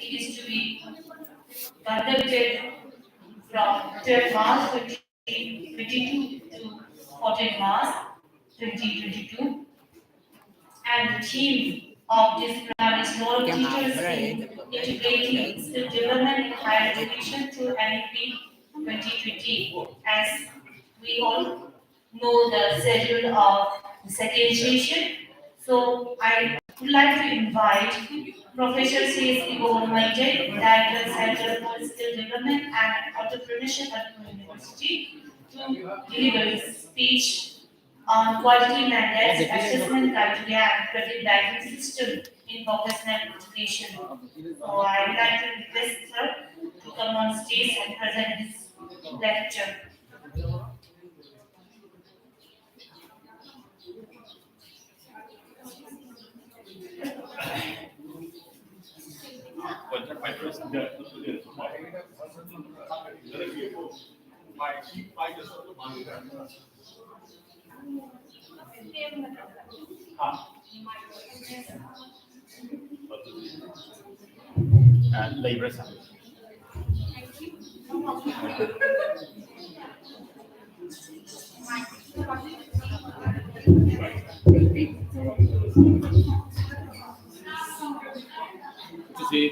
it is to be conducted from 12 March 2022 to 14 March 2022. And the theme of this program is role of teachers in integrating skill development in higher education through NEP 2020. As we all know the schedule of the second session, so I would like to invite Professor C.S. Maite, Director Center for Skill Development and Entrepreneurship at the University, to deliver his speech on quality mandates, assessment criteria, and credit banking system in professional education. So I would like to request sir to come on stage and present his lecture. Labor. Sí.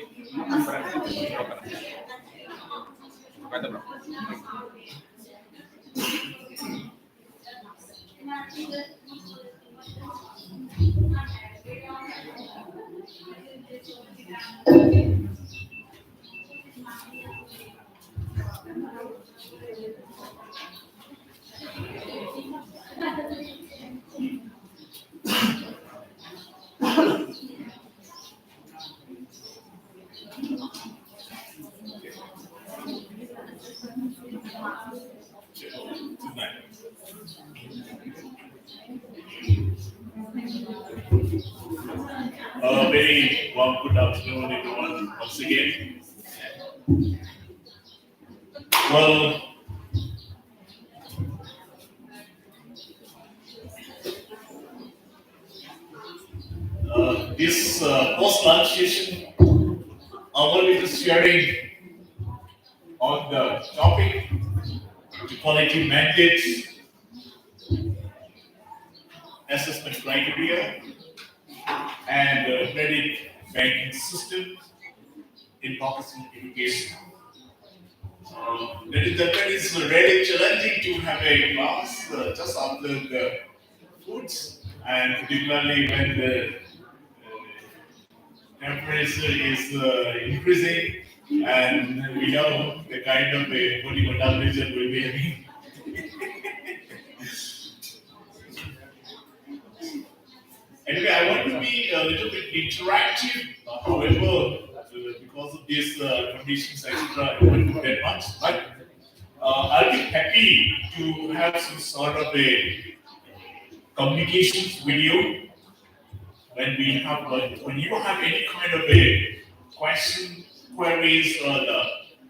Very warm good afternoon, everyone, once again. Well, this post-lunch session, I will be just sharing on the topic, the quality mandates, assessment criteria, and credit banking system in Pakistan education. That is really challenging to have a class just after the foods, and particularly when the temperature is increasing, and we know the kind of a body temperature will be having. Anyway, I want to be a little bit interactive. However, because of these conditions, etc., I won't do that much. But I'll be happy to have some sort of a communications video when we have when you have any kind of a question, queries, or the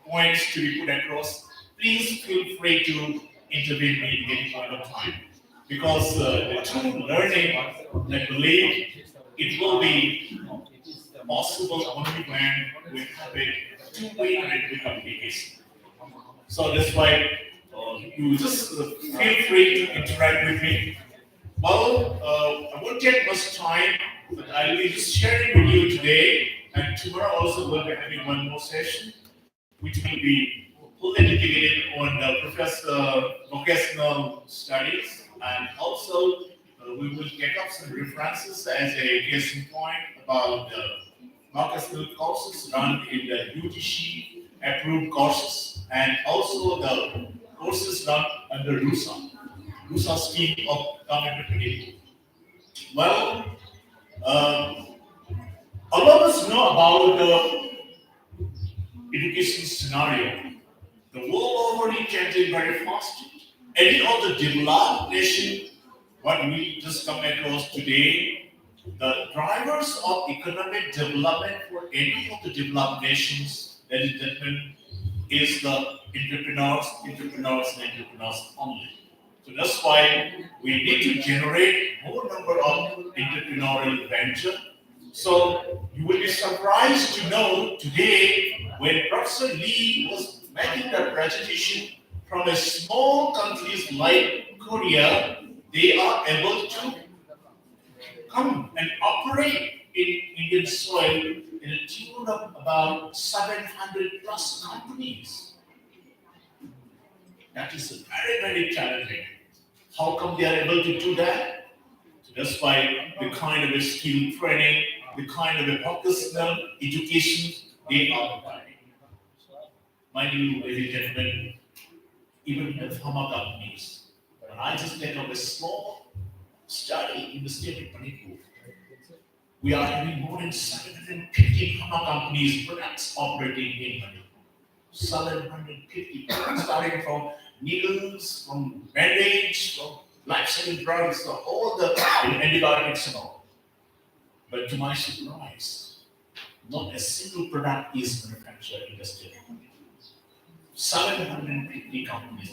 points to be put across. Please feel free to intervene me at any point of time, because the true learning, I believe, it will be possible only when we have a two-way network communication. So that's why you just feel free to interact with me. Well, I won't take much time, but I'll be just sharing with you today, and tomorrow also we'll be having one more session, which will be fully dedicated on vocational studies, and also we will take up some references as a case in point about the vocational courses run in the UGC approved courses, and also the courses run under RUSA scheme of government credit. Well, all of us know about the education scenario. The world over is changing very fast. Any of the developed nation, what we just come across today, the drivers of economic development for any of the developed nations, ladies and gentlemen, is the entrepreneurs, and entrepreneurs only. So that's why we need to generate more number of entrepreneurial venture, So you will be surprised to know today when Professor Lee was making the presentation from a small countries like Korea, they are able to come and operate in Indian soil in a tune of about 700 plus companies. That is very, very challenging. How come they are able to do that? So that's why the kind of a skill training, the kind of a vocational education they are providing. Mind you, ladies and gentlemen, even the pharma companies, when I just take up a small study in the state of Manipur, we are having more than 750 pharma companies products operating in Manipur. 750 products starting from needles, from bandage, from life-saving drugs, so all the antibiotics and all. But to my surprise, not a single product is manufactured in the state of Manipur. 750 companies.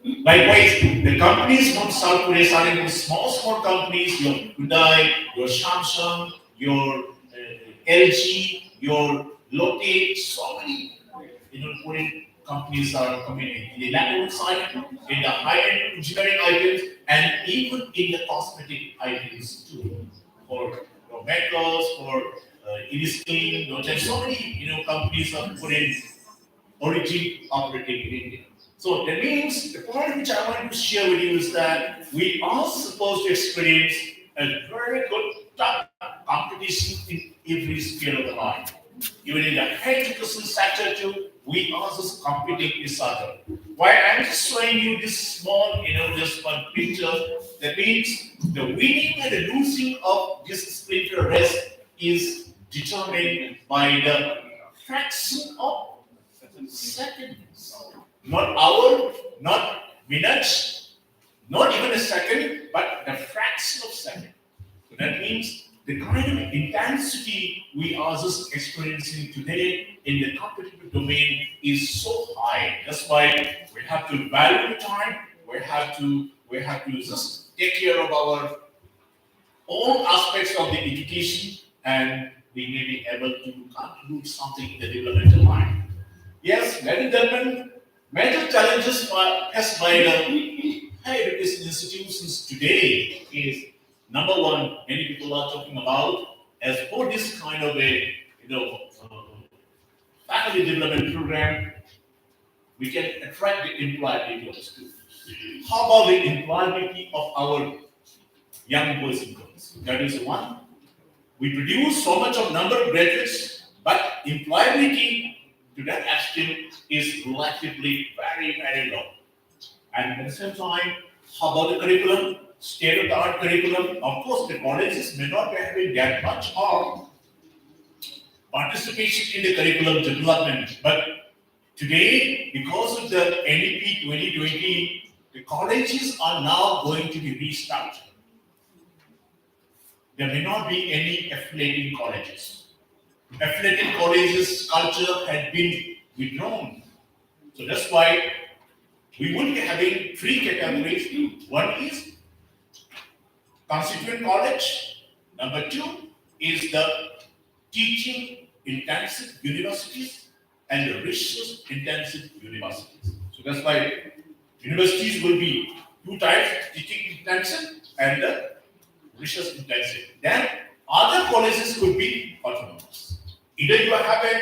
Likewise, the companies from South Korea, starting with small companies, your Hyundai, your Samsung, your LG, your Lotte, so many Korean companies are coming in the electronic side, in the high-end engineering items, and even in the cosmetic items too. For makers, for Iriskin, so many companies are Korean origin operating in India. So that means the point which I want to share with you is that we are supposed to experience a very good tough competition in every sphere of the life. Even in the higher education sector too, we are just competing each other. Why I'm just showing you this small, just one picture. That means the winning and the losing of this splinter race is determined by the fraction of seconds. Not hour, not minutes, not even a second, but the fraction of second. So that means the kind of intensity we are just experiencing today in the competitive domain is so high. That's why we have to value the time. We have to just take care of our all aspects of the education, and we may be able to contribute something in the developmental life. Yes, ladies and gentlemen, major challenges faced by the higher education institutions today is number one, many people are talking about as for this kind of a faculty development program, we can attract the employability of the students. How about the employability of our young boys and girls? That is one. We produce so much of number of graduates, but employability to that extent is relatively very, very low. And at the same time, how about the curriculum? State-of-the-art curriculum. Of course, the colleges may not be having that much of participation in the curriculum development. But today, because of the NEP 2020, the colleges are now going to be restarted. There may not be any affiliating colleges. Affiliated colleges culture had been withdrawn. So that's why we will be having three categories. One is constituent college. Number two is the teaching intensive universities and the research intensive universities. So that's why universities will be two types, teaching intensive and the research intensive. Then other colleges could be autonomous. Either you have a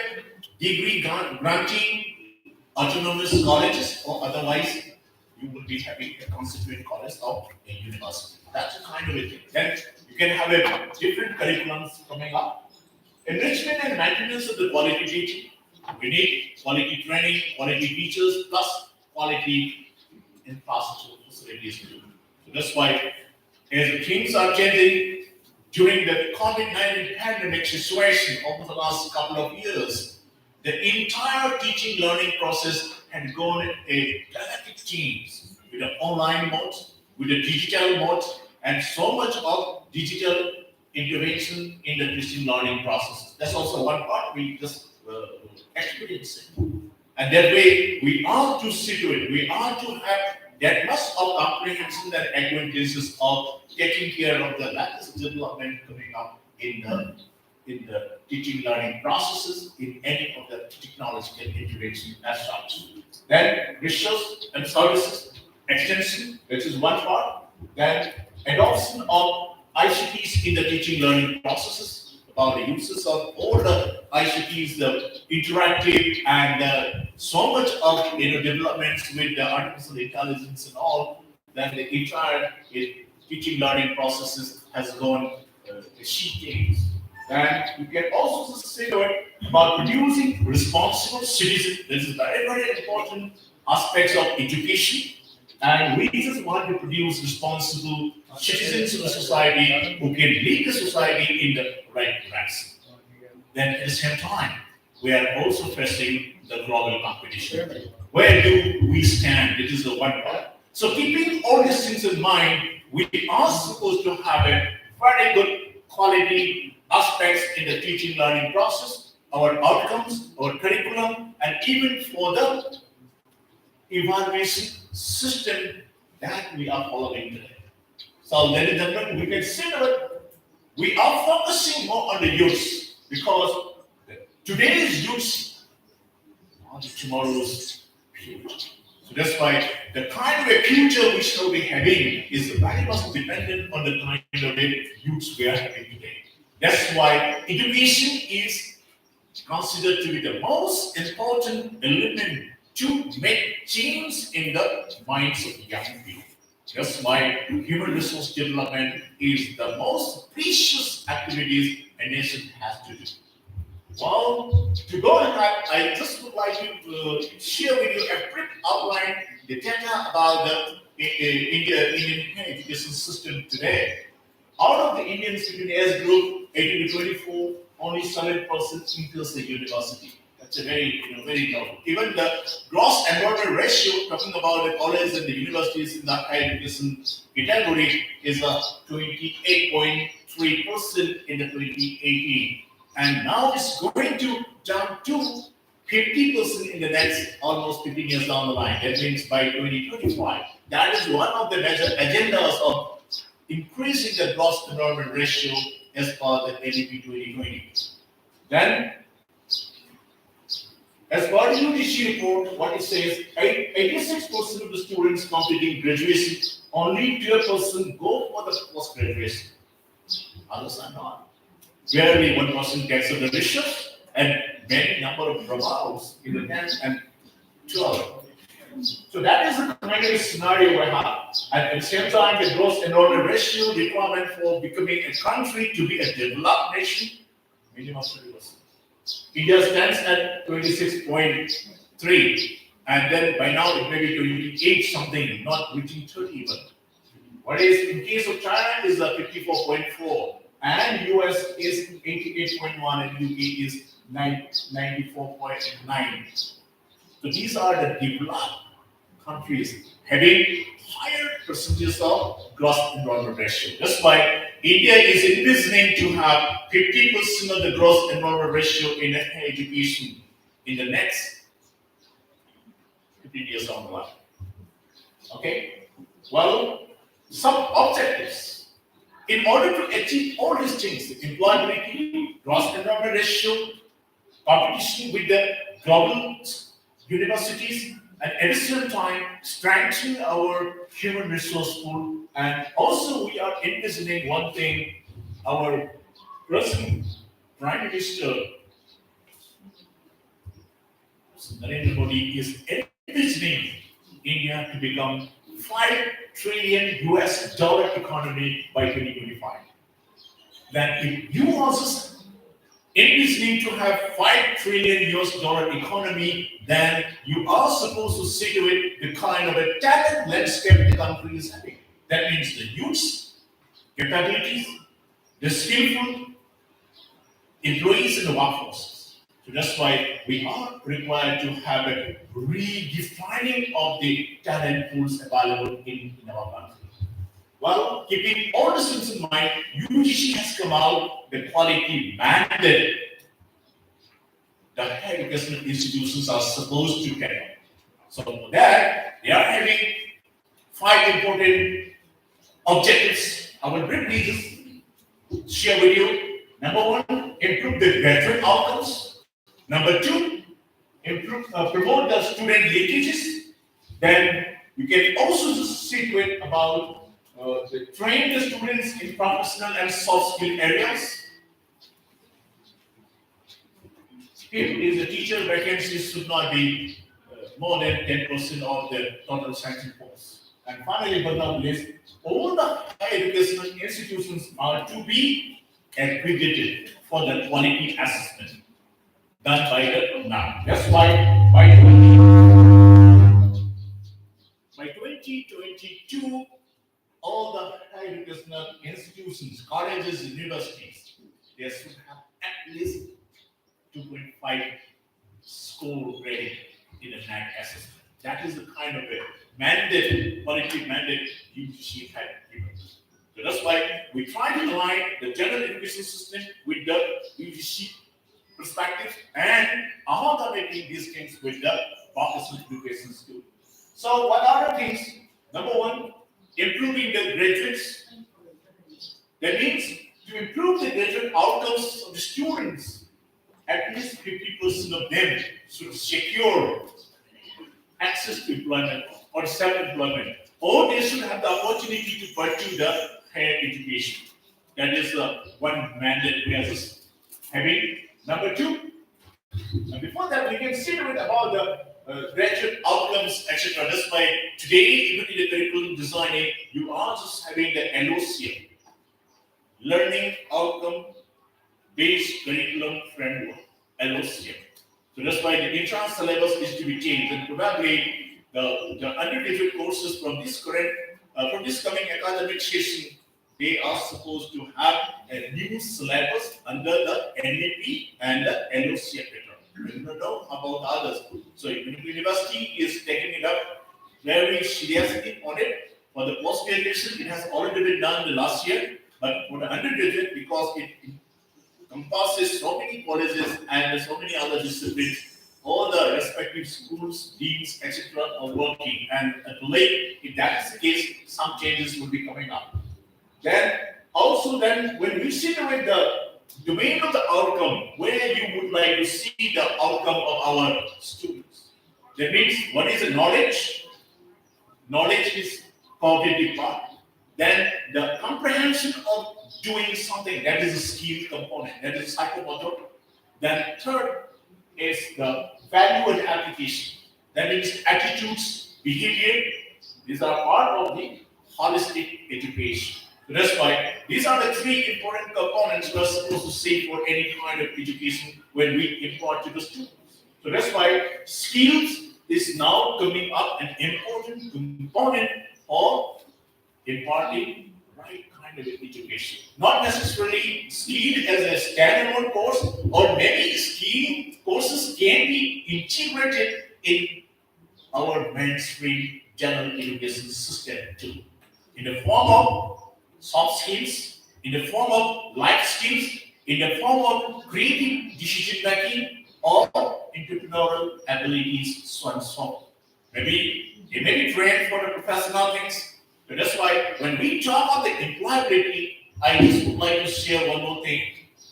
degree granting autonomous colleges, or otherwise you will be having a constituent college of a university. That's a kind of a thing. Then you can have a different curriculums coming up. Enrichment and maintenance of the quality teaching. We need quality training, quality teachers, plus quality infrastructure facilities too. So that's why, as things are changing during the COVID-19 pandemic situation over the last couple of years, the entire teaching learning process had gone a dramatic change with the online mode, with the digital mode, and so much of digital intervention in the teaching learning process. That's also one part we just experience. And that way, we are to situate, we are to have that much of comprehension and advantages of taking care of the latest development coming up in the in the teaching learning processes in any of the technological intervention as such. Then research and services extension, which is one part. Then adoption of ICTs in the teaching learning processes, about the uses of all the ICTs, the interactive and so much of developments with the artificial intelligence and all. Then the entire teaching learning processes has gone sea change. And you can also say about producing responsible citizens. This is very, very important aspects of education. And we just want to produce responsible citizens of the society who can lead the society in the right direction. Then at the same time, we are also facing the global competition. Where do we stand? It is the one part. So keeping all these things in mind, we are supposed to have a very good quality aspects in the teaching learning process, our outcomes, our curriculum, and even for the evaluation system that we are following today. So, ladies and gentlemen, we can see that we are focusing more on the youth because today's youth are tomorrow's future. So that's why the kind of a future we shall be having is very much dependent on the kind of a youth we are having today. That's why education is considered to be the most important element to make change in the minds of young people. That's why human resource development is the most precious activities a nation has to do. Well, to go ahead, I just would like to share with you a quick outline, the data about the Indian education system today. Out of the Indian student age group 18 to 24, only 7% enters the university. That's a very low. Even the gross enrollment ratio, talking about the colleges and the universities in the higher education category, is 28.3% in the 2018. And now it's going to jump to 50% in the next almost 15 years down the line. That means by 2025. That is one of the major agendas of increasing the gross enrollment ratio as per the ADP 2020. Then, as per the UGC report, what it says, 86% of the students completing graduation, only 12% go for the post graduation. Others are not. Barely 1% gets the research, and many number of dropouts in the 10th and 12th. So that is the kind of scenario we have. And at the same time, the gross enrollment ratio requirement for becoming a country to be a developed nation, minimum 30%. India stands at 26.3, and then by now it may be 28 something, not reaching 30 even. What is in case of China is 54.4. And US is 88.1 and UK is 94.9. So these are the developed countries having higher percentages of gross enrollment ratio. That's why India is envisioning to have 50% of the gross enrollment ratio in education in the next 15 years down the line. Okay? Well, some objectives. In order to achieve all these things, the employability, gross enrollment ratio, competition with the global universities, and at the same time, strengthen our human resource pool. And also, we are envisioning one thing, our present Prime Minister, Narendra Modi, is envisioning India to become 5 trillion US dollar economy by 2025. Then if you also envisioning to have 5 trillion US dollar economy, then you are supposed to situate the kind of a talent landscape the country is having. That means the youth, capabilities, the skillful employees in the workforce. So that's why we are required to have a redefining of the talent pools available in our country. Well, keeping all these things in mind, UGC has come out the quality mandate that higher educational institutions are supposed to carry. So for that, they are having 5 important objectives. I will briefly just share with you. Number one, improve the graduate outcomes. Number two, promote the student linkages. Then you can also just see to it about train the students in professional and soft skill areas. If the teacher vacancies should not be more than 10% of the total sanctioned force. And finally, but not least, all the higher educational institutions are to be accredited for the quality assessment done by the NAM. That's why by 2022, all the higher educational institutions, colleges, and universities, they should have at least 2.5 score rating in a NAC assessment. That is the kind of a mandate, quality mandate UGC had given. So that's why we try to align the general education system with the UGC perspective and amalgamating these things with the vocational education school. So what are the things? Number one, improving the graduates. That means to improve the graduate outcomes of the students, at least 50% of them should secure access to employment or self-employment, or they should have the opportunity to pursue the higher education. That is one mandate we are just having. Number two, and before that, we can see a bit about the graduate outcomes, etc. That's why today, even in the curriculum designing, you are just having the LOCM, Learning Outcome Based Curriculum Framework, LOCM. So that's why the entrance syllabus is to be changed, and probably the undergraduate courses from this coming academic session, they are supposed to have a new syllabus under the NAP and the LOCM pattern. We don't know about others. So if the university is taking it up very seriously on it. For the post-graduation, it has already been done the last year, but for the undergraduate, because it encompasses so many colleges and so many other disciplines, all the respective schools, deans, etc. are working. And at late, if that is the case, some changes will be coming up. Then also when we sit with the domain of the outcome, where you would like to see the outcome of our students. That means what is the knowledge? Knowledge is cognitive part. Then the comprehension of doing something, that is a skill component, that is psychomotor. Then third is the value and application. That means attitudes, behavior. These are part of the holistic education. So that's why these are the three important components we are supposed to see for any kind of education when we impart to the students. So that's why skills is now coming up an important component of imparting right kind of education. Not necessarily skill as a standalone course, or maybe skill courses can be integrated in our mainstream general education system too, in the form of soft skills, in the form of life skills, in the form of creative decision making, or entrepreneurial abilities, so and so on. Maybe they may be trained for the professional things. So that's why when we talk about the employability, I just would like to share one more thing.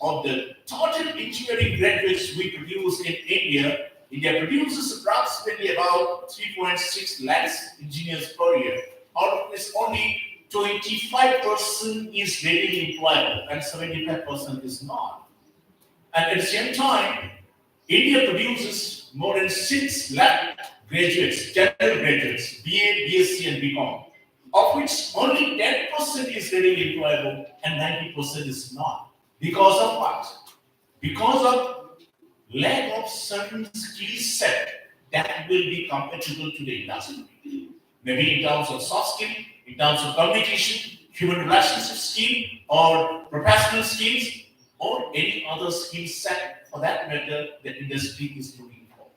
Of the total engineering graduates we produce in India, India produces approximately about 3.6 lakhs engineers per year. Out of this, only 25% is readily employable and 75% is not. And at the same time, India produces more than 6 lakh graduates, general graduates, BA, BSc, and BCom, of which only 10% is readily employable and 90% is not. Because of what? Because of lack of certain skill set that will be compatible to the industry. Maybe in terms of soft skill, in terms of communication, human relationship skill, or professional skills, or any other skill set for that matter that industry is looking for.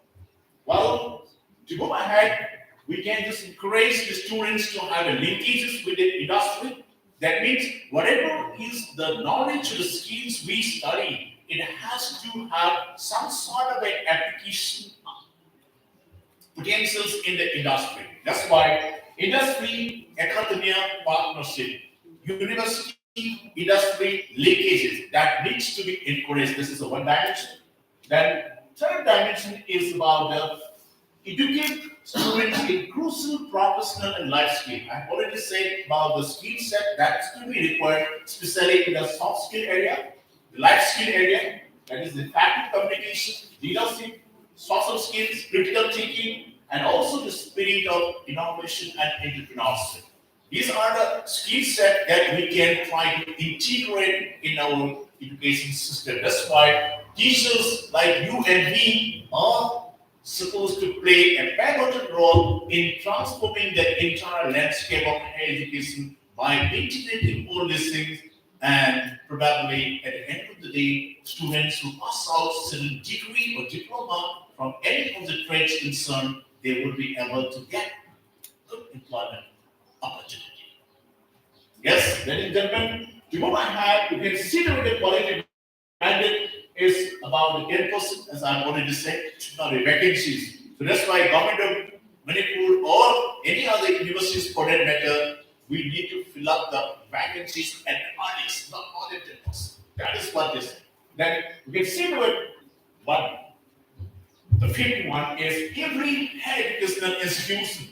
Well, to go ahead, we can just encourage the students to have a linkages with the industry. That means whatever is the knowledge or the skills we study, it has to have some sort of an application potentials in the industry. That's why industry academia partnership, university industry linkages that needs to be encouraged. This is the one dimension. Then third dimension is about the educate students in crucial professional and life skill. I've already said about the skill set that's to be required, especially in the soft skill area, the life skill area, that is the effective communication, leadership, social skills, critical thinking, and also the spirit of innovation and entrepreneurship. These are the skill set that we can try to integrate in our education system. That's why teachers like you and me are supposed to play a pivotal role in transforming the entire landscape of higher education by integrating all these things. And probably at the end of the day, students who pass out certain degree or diploma from any of the trades concerned, they will be able to get good employment opportunity. Yes, ladies and gentlemen, tomorrow I have, you can see that the quality mandate is about the 10%, as I've already said, not the vacancies. So that's why government of Manipur or any other universities for that matter, we need to fill up the vacancies at earnings, not more than 10%. That is what this. Then you can see the one. The fifth one is every higher educational institution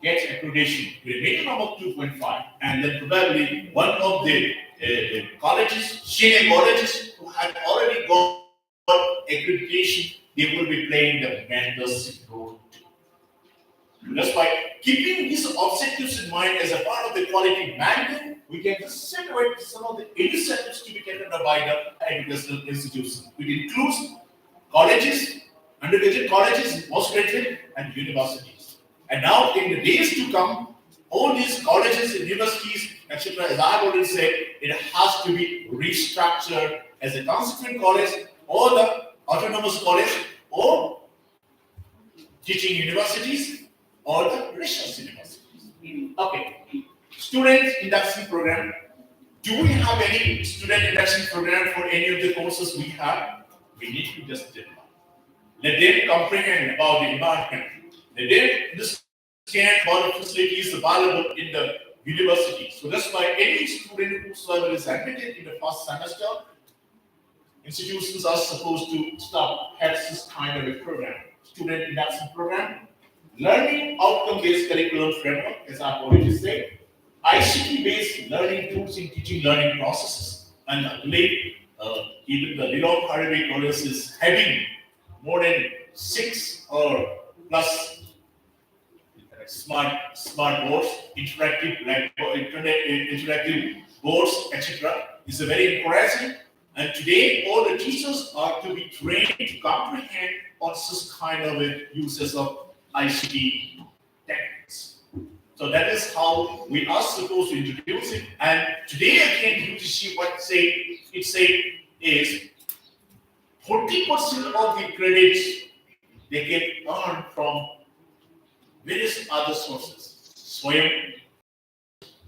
gets accreditation with a minimum of 2.5, and then probably one of the colleges, senior colleges who have already got accreditation, they will be playing the mentorship role too. That's why keeping these objectives in mind as a part of the quality mandate, we can just separate some of the initiatives to be taken by the educational institutions. It includes colleges, undergraduate colleges, postgraduate, and universities. And now, in the days to come, all these colleges and universities, etc., as I've already said, it has to be restructured as a constituent college or the autonomous college or teaching universities or the research universities. Okay, student induction program. Do we have any student induction program for any of the courses we have? We need to just develop. Let them comprehend about the environment. Let them understand about the facilities available in the university. So that's why any student whosoever is admitted in the first semester, institutions are supposed to have this kind of a program, student induction program, learning outcome-based curriculum framework, as I've already said, ICT-based learning tools in teaching learning processes, and I believe even the LILONG HAOREIBI college is having more than 6 or plus smart boards, interactive boards, etc. is a very encouraging. And today, all the teachers are to be trained to comprehend on such kind of uses of ICT techniques. So that is how we are supposed to introduce it. And today, again, you see what it said is 40% of the credits they can earn from various other sources, Swayam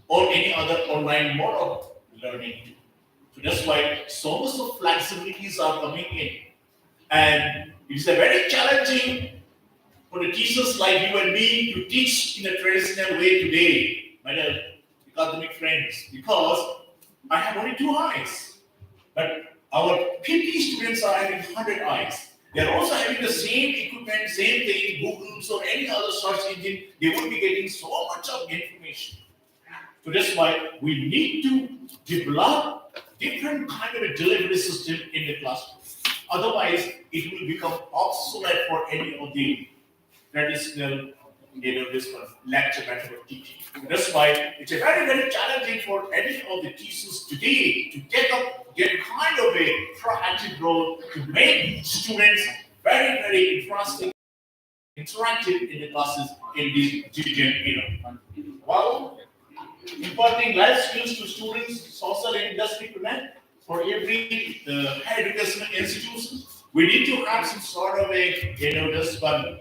or any other online mode of learning. So that's why so much of flexibilities are coming in. And it's a very challenging for the teachers like you and me to teach in a traditional way today, my dear academic friends, because I have only 2 eyes. But our 50 students are having 100 eyes. They're also having the same equipment, same thing, Google's or any other search engine. They will be getting so much of information. So that's why we need to develop different kind of a delivery system in the classroom. Otherwise, it will become obsolete for any of the traditional, this kind of lecture method of teaching. That's why it's a very, very challenging for any of the teachers today to get kind of a proactive role to make students very, very interesting, interactive in the classes in this digital era. While imparting life skills to students, social and industry connect for every higher educational institution, we need to have some sort of a, this one,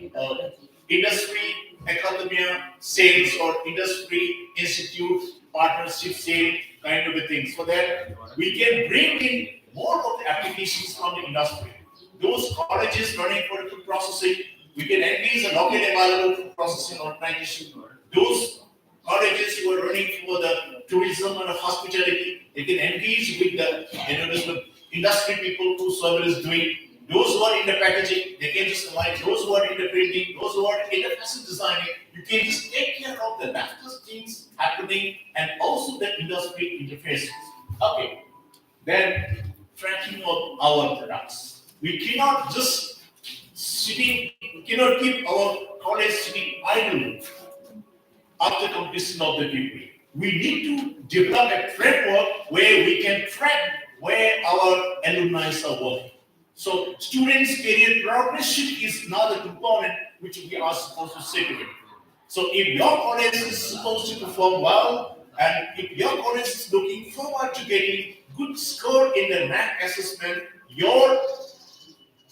industry, academia, sales, or industry institute, partnership, sale kind of a thing, so that we can bring in more of the applications from the industry. Those colleges running for food processing, we can engage a locally available food processing organization. Those colleges who are running for the tourism and hospitality. They can engage with the industry people whosoever is doing. Those who are in the packaging, they can just align. Those who are in the printing, those who are in the fashion designing, you can just take care of the latest things happening and also the industry interfaces. Okay, then tracking of our products. We cannot just cannot keep our college sitting idle after completion of the degree. We need to develop a framework where we can track where our alumni are working. So students' career progression is another component which we are supposed to segregate. So if your college is supposed to perform well, and if your college is looking forward to getting good score in the NAC assessment, your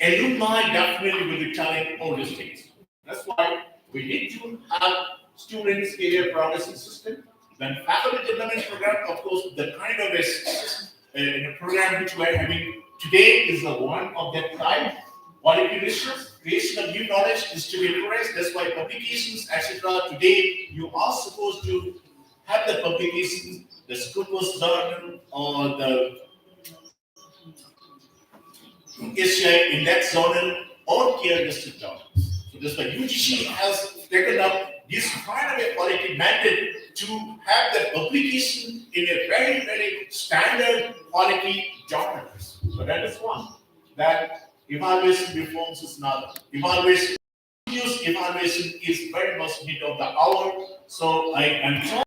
alumni definitely will be telling all these things. That's why we need to have students' career progression system. Then faculty development program, of course, the kind of a program which we are having today is the one of that type. Qualification, creation of new knowledge is to be progressed. That's why publications, etc. Today, you are supposed to have the publications, the Scopus journal or the Asia Index journal or care district journals. So that's why UGC has taken up this kind of a quality mandate to have the publication in a very, very standard quality journals. So that is one. That evaluation reforms is another. Evaluation, continuous evaluation is very much need of the hour. So I am told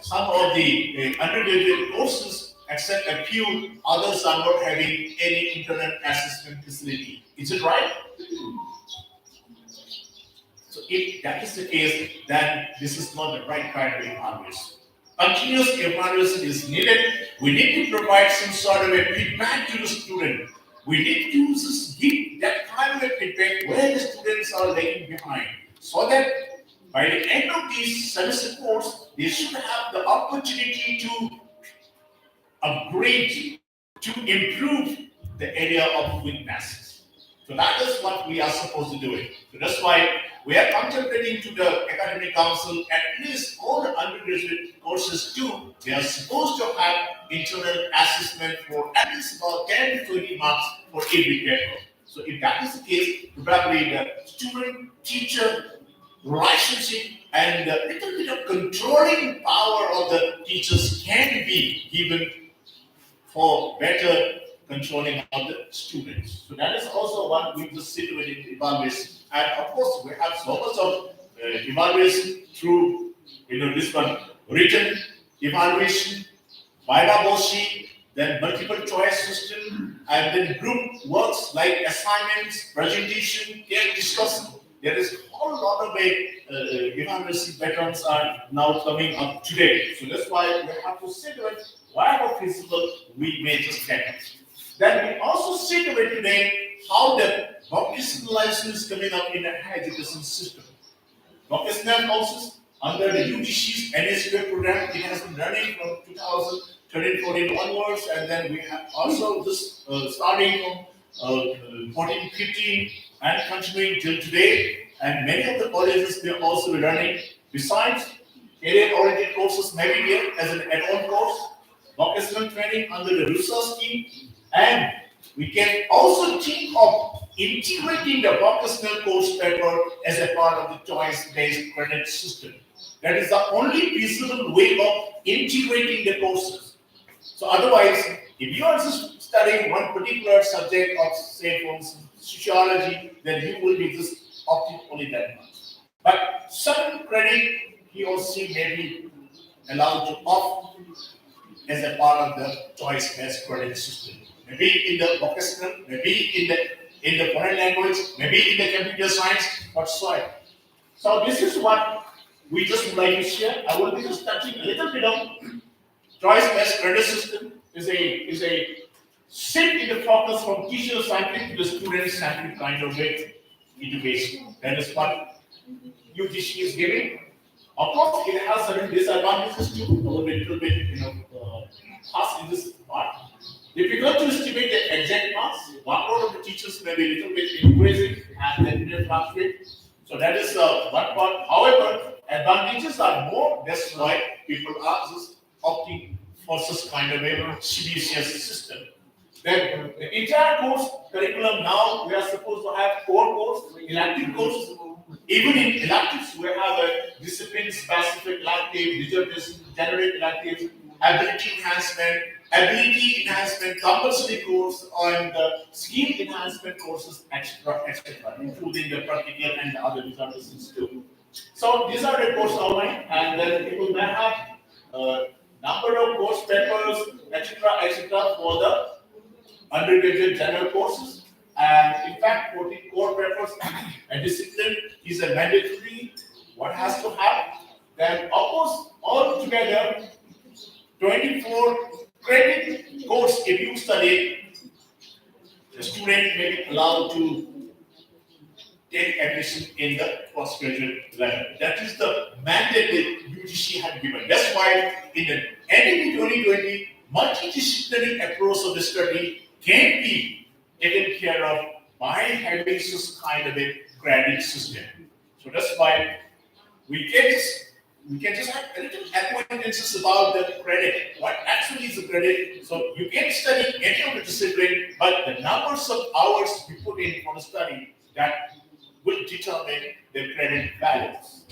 some of the undergraduate courses, except a few others, are not having any internal assessment facility. Is it right? So if that is the case, then this is not the right kind of evaluation. Continuous evaluation is needed. We need to provide some sort of a feedback to the student. We need to just give that kind of a feedback where the students are lagging behind, so that by the end of this semester course, they should have the opportunity to upgrade, to improve the area of weaknesses. So that is what we are supposed to do it. So that's why we are contemplating to the academic council, at least all the undergraduate courses too, they are supposed to have internal assessment for at least about 10 to 20 marks for every paper. So if that is the case, probably the student-teacher relationship and the little bit of controlling power of the teachers can be given for better controlling of the students. So that is also what we just situated evaluation. And of course, we have so much of evaluation through, this one, written evaluation, Viva-Boshi, then multiple choice system, and then group works like assignments, presentation, case discussion. There is a whole lot of evaluation patterns are now coming up today. So that's why we have to situate whatever feasible we may just get it. Then we also situate today how the vocational license is coming up in the higher education system. Vocational courses under the UGC's NSQ program, it has been running from 2013-14 onwards, and then we have also this starting from 14-15 and continuing till today. And many of the colleges they are also running. Besides, career-oriented courses may be there as an add-on course, vocational training under the resource scheme, and we can also think of integrating the vocational course paper as a part of the choice-based credit system. That is the only feasible way of integrating the courses. So otherwise, if you are just studying one particular subject of, say, for instance, sociology, then you will be just opting only that much. But some credit he or she may be allowed to opt as a part of the choice-based credit system. Maybe in the vocational, maybe in the foreign language, maybe in the computer science, whatsoever. So this is what we just would like to share. I will be just touching a little bit of choice-based credit system. Is a shift in the focus from teacher-centric to the student-centric kind of education. That is what UGC is giving. Of course, it has certain disadvantages too. A little bit, pass in this part. Difficult to estimate the exact marks. Workload of the teachers may be a little bit increasing and then may fluctuate. So that is one part. However, advantages are more. That's why people are just opting for such kind of a CBCS system. Then the entire course curriculum now we are supposed to have core course, elective courses. Even in electives, we have a discipline-specific elective, dissertation, general electives, ability enhancement, compulsory course, and skill enhancement courses, etc., including the practical and the other dissertations too. So these are the course outline, and then people may have number of course papers, etc., for the undergraduate general courses. And in fact, 14 core papers and discipline is a mandatory. What has to have? Then, of course, all together, 24 credit course. If you study, the student may be allowed to take admission in the postgraduate level. That is the mandate that UGC had given. That's why in the NEP 2020, multidisciplinary approach of the study can be taken care of by having this kind of a credit system. So that's why we can just have a little acquaintances about the credit. What actually is the credit? So you can study any of the discipline, but the numbers of hours you put in for the study that will determine the credit values.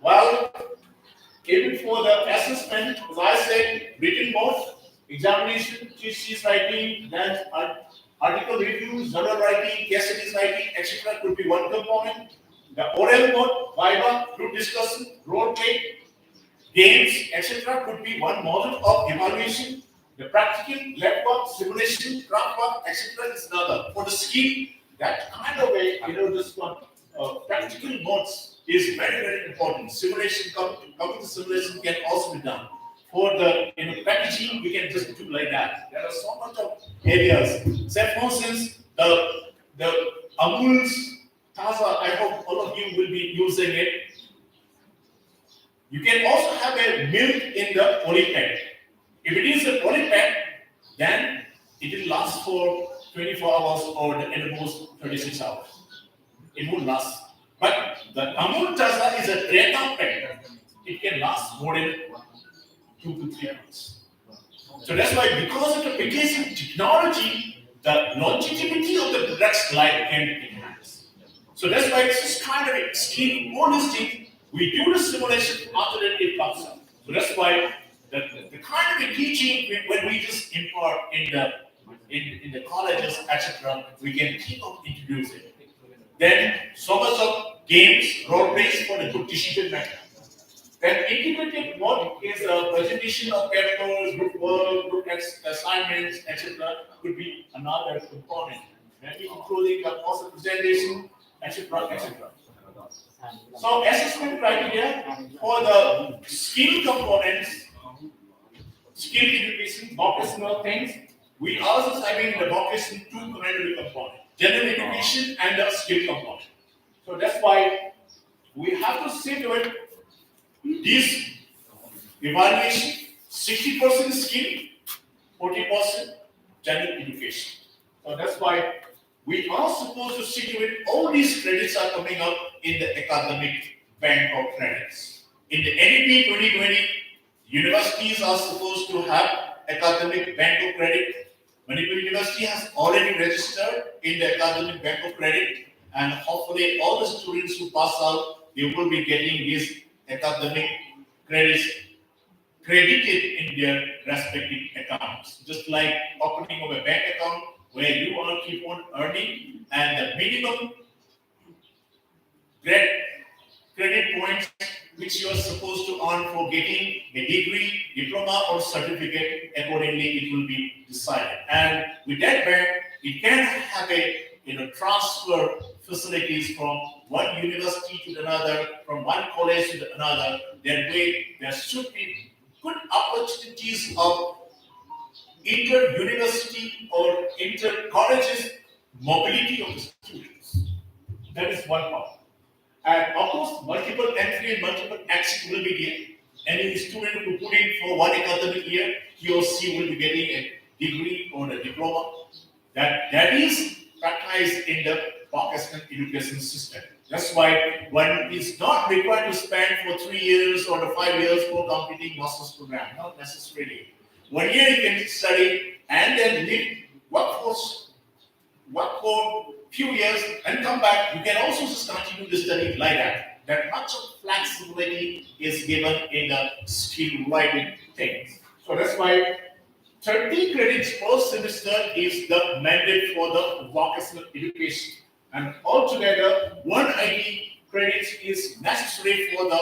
Well, even for the assessment, as I said, written mode, examination, thesis writing, then article review, journal writing, case studies writing, etc. could be one component. The oral mode, viva, group discussion, role play, games, etc. could be one model of evaluation. The practical, lab work, simulation, craft work, etc. is another. For the skill, that kind of a, this one, practical modes is very, very important. Simulation, coming to simulation can also be done. For the packaging, we can just do like that. There are so much of areas. Say, for instance, the Amul's Taza, I hope all of you will be using it. You can also have a milk in the polypack. If it is a polypack, then it will last for 24 hours or at most 36 hours. It will last. But the Amul Taza is a data pack. It can last more than 2 to 3 months. So that's why, because of the packaging technology, the longevity of the product's life can be enhanced. So that's why it's just kind of a scheme, holistic. We do the simulation after that it comes up. So that's why the kind of a teaching when we just impart in the colleges, etc., we can keep on introducing. Then so much of games, role plays for the good decision making. Then integrated mode is a presentation of papers, group work, group assignments, etc. could be another component. Maybe including a also presentation, etc., etc. So assessment criteria for the skill components, skill education, vocational things, we also having in the vocation two component components, general education and the skill component. So that's why we have to see to it this evaluation, 60% skill, 40% general education. So that's why we are supposed to see to it all these credits are coming up in the academic bank of credits. In the NEP 2020, universities are supposed to have academic bank of credit. Manipur University has already registered in the academic bank of credit, and hopefully all the students who pass out, they will be getting these academic credits credited in their respective accounts. Just like opening of a bank account where you want to keep on earning, and the minimum credit points which you are supposed to earn for getting a degree, diploma, or certificate, accordingly it will be decided. And with that bank, it can have a transfer facilities from one university to another, from one college to another. That way, there should be good opportunities of inter-university or inter-colleges mobility of the students. That is one part. And of course, multiple entry and multiple exit will be there. Any student who put in for one academic year, he or she will be getting a degree or a diploma. That is practiced in the Pakistan education system. That's why one is not required to spend for 3 years or 5 years for completing master's program. Not necessarily. 1 year you can study and then leave work for few years and come back. You can also just continue the study like that. That much of flexibility is given in the skill writing things. So that's why 30 credits per semester is the mandate for the vocational education. And altogether, 180 credits is necessary for the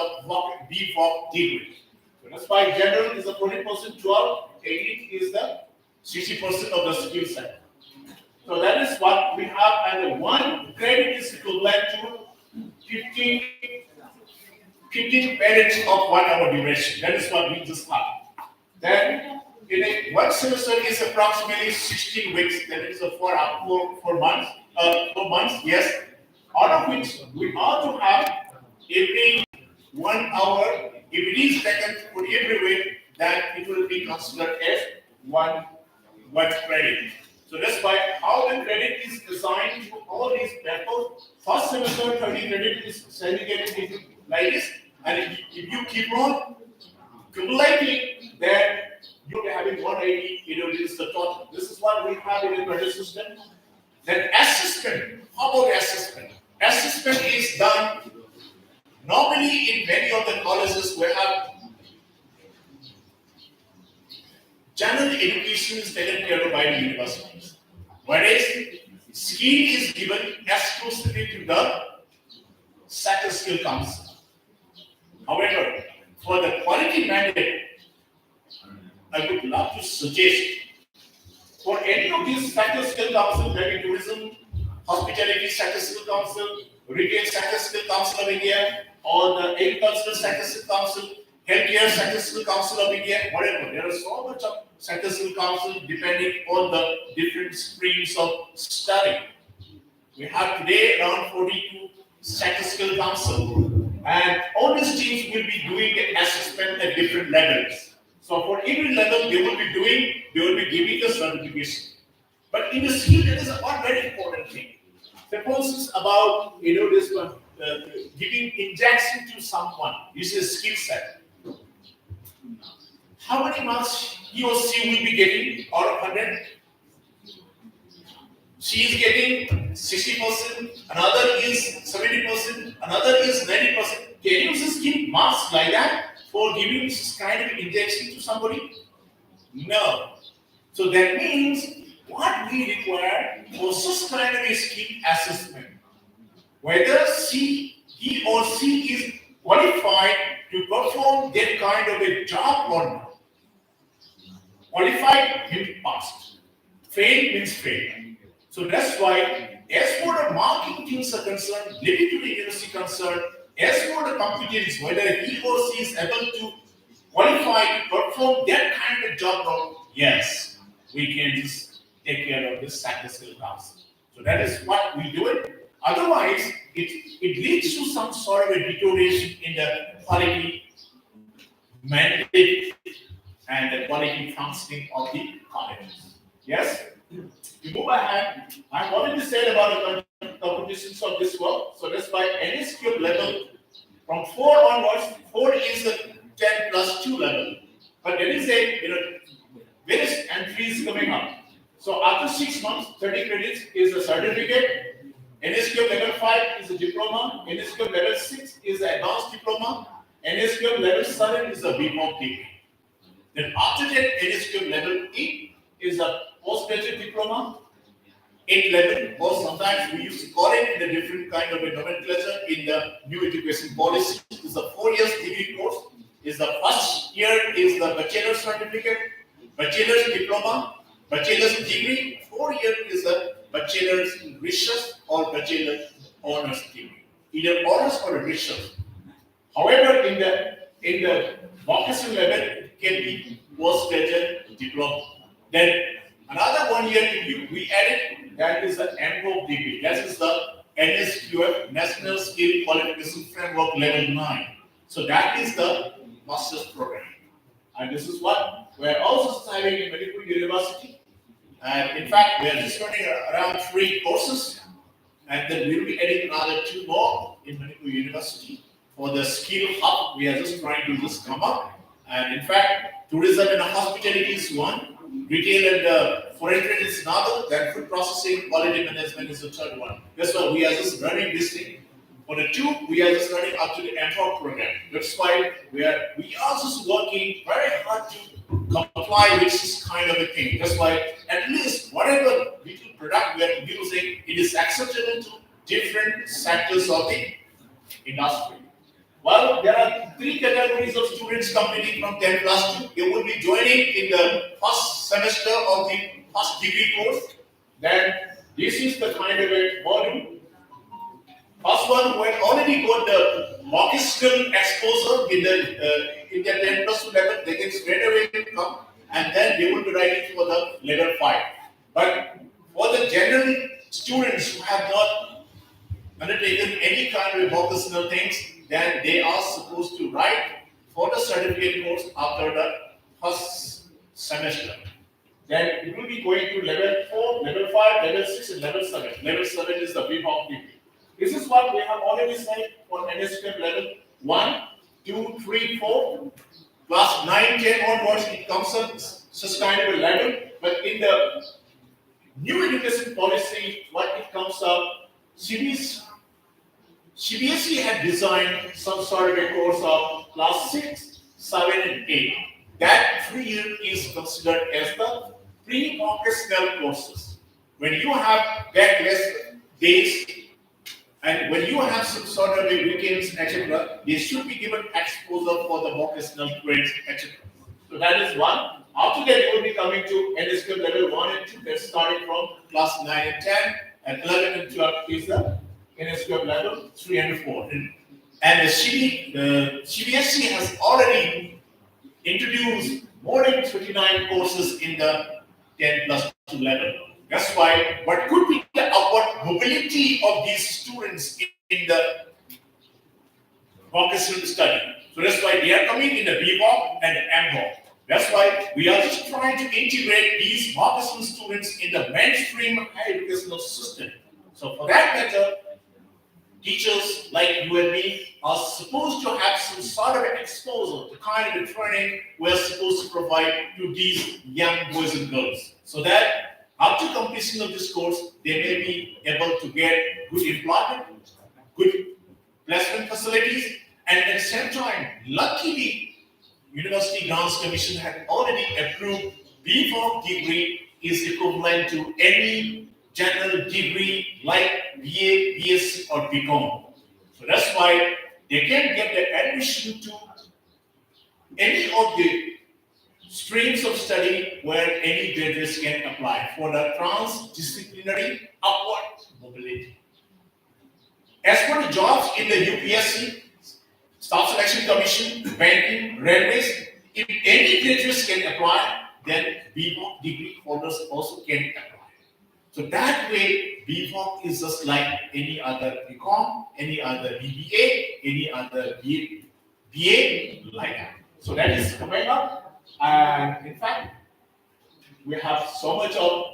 BVOC degree. So that's why general is the 40%, 12, 18 is the 60% of the skill set. So that is what we have, and one credit is equivalent to 15 credits of 1 hour duration. That is what we just have. Then one semester is approximately 16 weeks. That is a 4 months. 4 months, yes. Out of which we ought to have every 1 hour. If it is taken for every week, then it will be considered as one credit. So that's why how the credit is assigned to all these methods. First semester 30 credit is segregated into like this, and if you keep on accumulating, then you'll be having 180. This is the total. This is what we have in the credit system. Then assessment. How about assessment? Assessment is done normally in many of the colleges. We have general education is taken care of by the universities, whereas skill is given exclusively to the Sector Skill Council. However, for the quality mandate, I would love to suggest for any of these Sector Skill Council, maybe tourism, hospitality Sector Skill Council, retail Sector Skill Council of India, or the agricultural Sector Skill Council, healthcare Sector Skill Council of India, whatever. There is so much of Sector Skill Council depending on the different streams of study. We have today around 42 Sector Skill Council, and all these teams will be doing the assessment at different levels. So for every level they will be giving the certification. But in the skill, that is one very important thing. Suppose it's about this one giving injection to someone. This is a skill set. How many marks he or she will be getting out of 100? She is getting 60%, another is 70%, another is 90%. Can you just give marks like that for giving this kind of injection to somebody? No. So that means what we require for such kind of a skill assessment, whether he or she is qualified to perform that kind of a job or not. Qualified means passed. Fail means fail. So that's why, as for the marking things are concerned, leaving to the university concerned, as for the competence, whether he or she is able to qualify to perform that kind of job role, yes, we can just take care of this Sector Skill Council. So that is what we do it. Otherwise, it leads to some sort of a deterioration in the quality mandate and the quality functioning of the colleges. Yes? We move ahead. I've already said about the competitions of this work. So that's why any skill level from 4 onwards, 4 is the 10 plus 2 level. But there is a various entries coming up. So after 6 months, 30 credits is a certificate. NSQ level 5 is a diploma. NSQ level 6 is an advanced diploma. NSQ level 7 is a BPOC degree. Then after that, NSQ level 8 is a postgraduate diploma. 8 level, or sometimes we used to call it in a different kind of a nomenclature in the new education policy. It's a 4 years degree course. Is the first year is the bachelor's certificate, bachelor's diploma, bachelor's degree. 4 year is the bachelor's research or bachelor's honors degree, either honors or research. However, in the vocational level, it can be postgraduate diploma. Then another 1 year degree we added, that is the MPOC degree. That is the NSQF, National Skill Qualification Framework Level 9. So that is the master's program. And this is what we are also having in medical university. And in fact, we are just running around 3 courses. and then we'll be adding another 2 more in Manipur University for the skill hub. We are just trying to just come up, and in fact, tourism and hospitality is one, retail and foreign trade is another, then food processing, quality management is the third one. That's why we are just running this thing. For the 2, we are just running up to the MPOC program. That's why we are just working very hard to comply with this kind of a thing. That's why at least whatever little product we are using, it is acceptable to different sectors of the industry. Well, there are 3 categories of students completing from 10 plus 2. They will be joining in the first semester of the first degree course. Then this is the kind of a module. First one who had already got the vocational exposure in their 10 plus 2 level, they can straight away come, and then they will be writing for the level 5. But for the general students who have not undertaken any kind of vocational things, then they are supposed to write for the certificate course after the first semester. Then it will be going to level 4, level 5, level 6, and level 7. Level 7 is the BPOC degree. This is what we have already said for NSQM level 1, 2, 3, 4, class 9, 10 onwards, it comes up sustainable level. But in the new education policy, what it comes up, CBSE had designed some sort of a course of class 6, 7, and 8. That 3 year is considered as the pre-vocational courses. When you have backless days, and when you have some sort of a weekends, etc., they should be given exposure for the vocational trades, etc. So that is one. After that, you will be coming to NSQM level 1 and 2. That's starting from class 9 and 10, and 11 and 12 is the NSQM level 3 and 4. And the CBSE has already introduced more than 39 courses in the 10 plus 2 level. That's why what could be the upward mobility of these students in the vocational study. So that's why they are coming in the BVOC and the MVOC. That's why we are just trying to integrate these vocational students in the mainstream higher educational system. So for that matter, teachers like you and me are supposed to have some sort of exposure, the kind of training we're supposed to provide to these young boys and girls, so that after completion of this course, they may be able to get good employment, good placement facilities, and at the same time, luckily, University Grants Commission had already approved BPhil degree is equivalent to any general degree like BA, BSc, or BCom. So that's why they can get the admission to any of the streams of study where any graduates can apply for the transdisciplinary upward mobility. As for the jobs in the UPSC, Staff Selection Commission, banking, railways, if any graduates can apply, then BVOC degree holders also can apply. So that way, BVOC is just like any other BCom, any other BBA, any other BA like that. So that is coming up. And in fact, we have so much of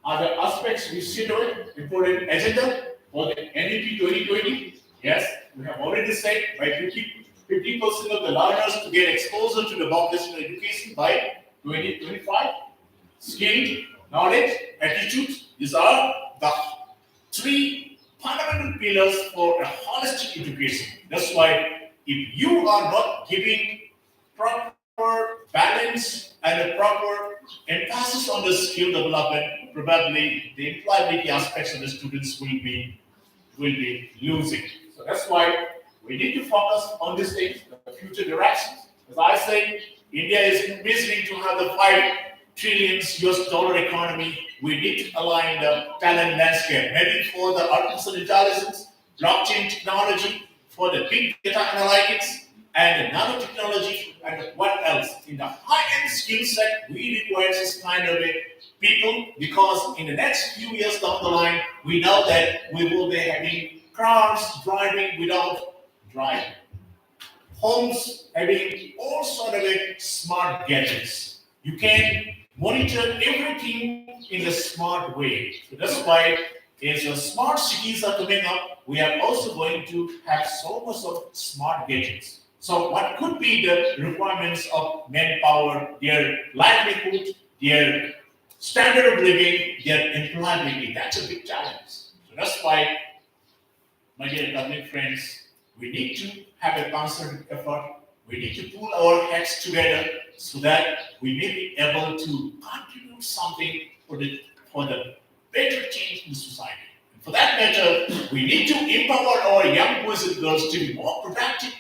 other aspects we see to it, important agenda for the NEP 2020. Yes, we have already said by 50% of the learners to get exposure to the vocational education by 2025. Skill, knowledge, attitude, these are the 3 fundamental pillars for a holistic education. That's why if you are not giving proper balance and a proper emphasis on the skill development, probably the employability aspects of the students will be losing. So that's why we need to focus on these things, the future directions. As I said, India is envisioning to have the $5 trillion US economy. We need to align the talent landscape, maybe for the artificial intelligence, blockchain technology, for the big data analytics, and nanotechnology, and what else? In the high-end skill set, we require this kind of people, because in the next few years down the line, we know that we will be having cars driving without driving, homes having all sort of smart gadgets. You can monitor everything in a smart way. So that's why is smart cities are coming up. We are also going to have so much of smart gadgets. So what could be the requirements of manpower, their livelihood, their standard of living, their employability? That's a big challenge. So that's why, my dear public friends, we need to have a concerted effort. We need to pull our heads together so that we may be able to contribute something for the better change in society. And for that matter, we need to empower our young boys and girls to be more productive,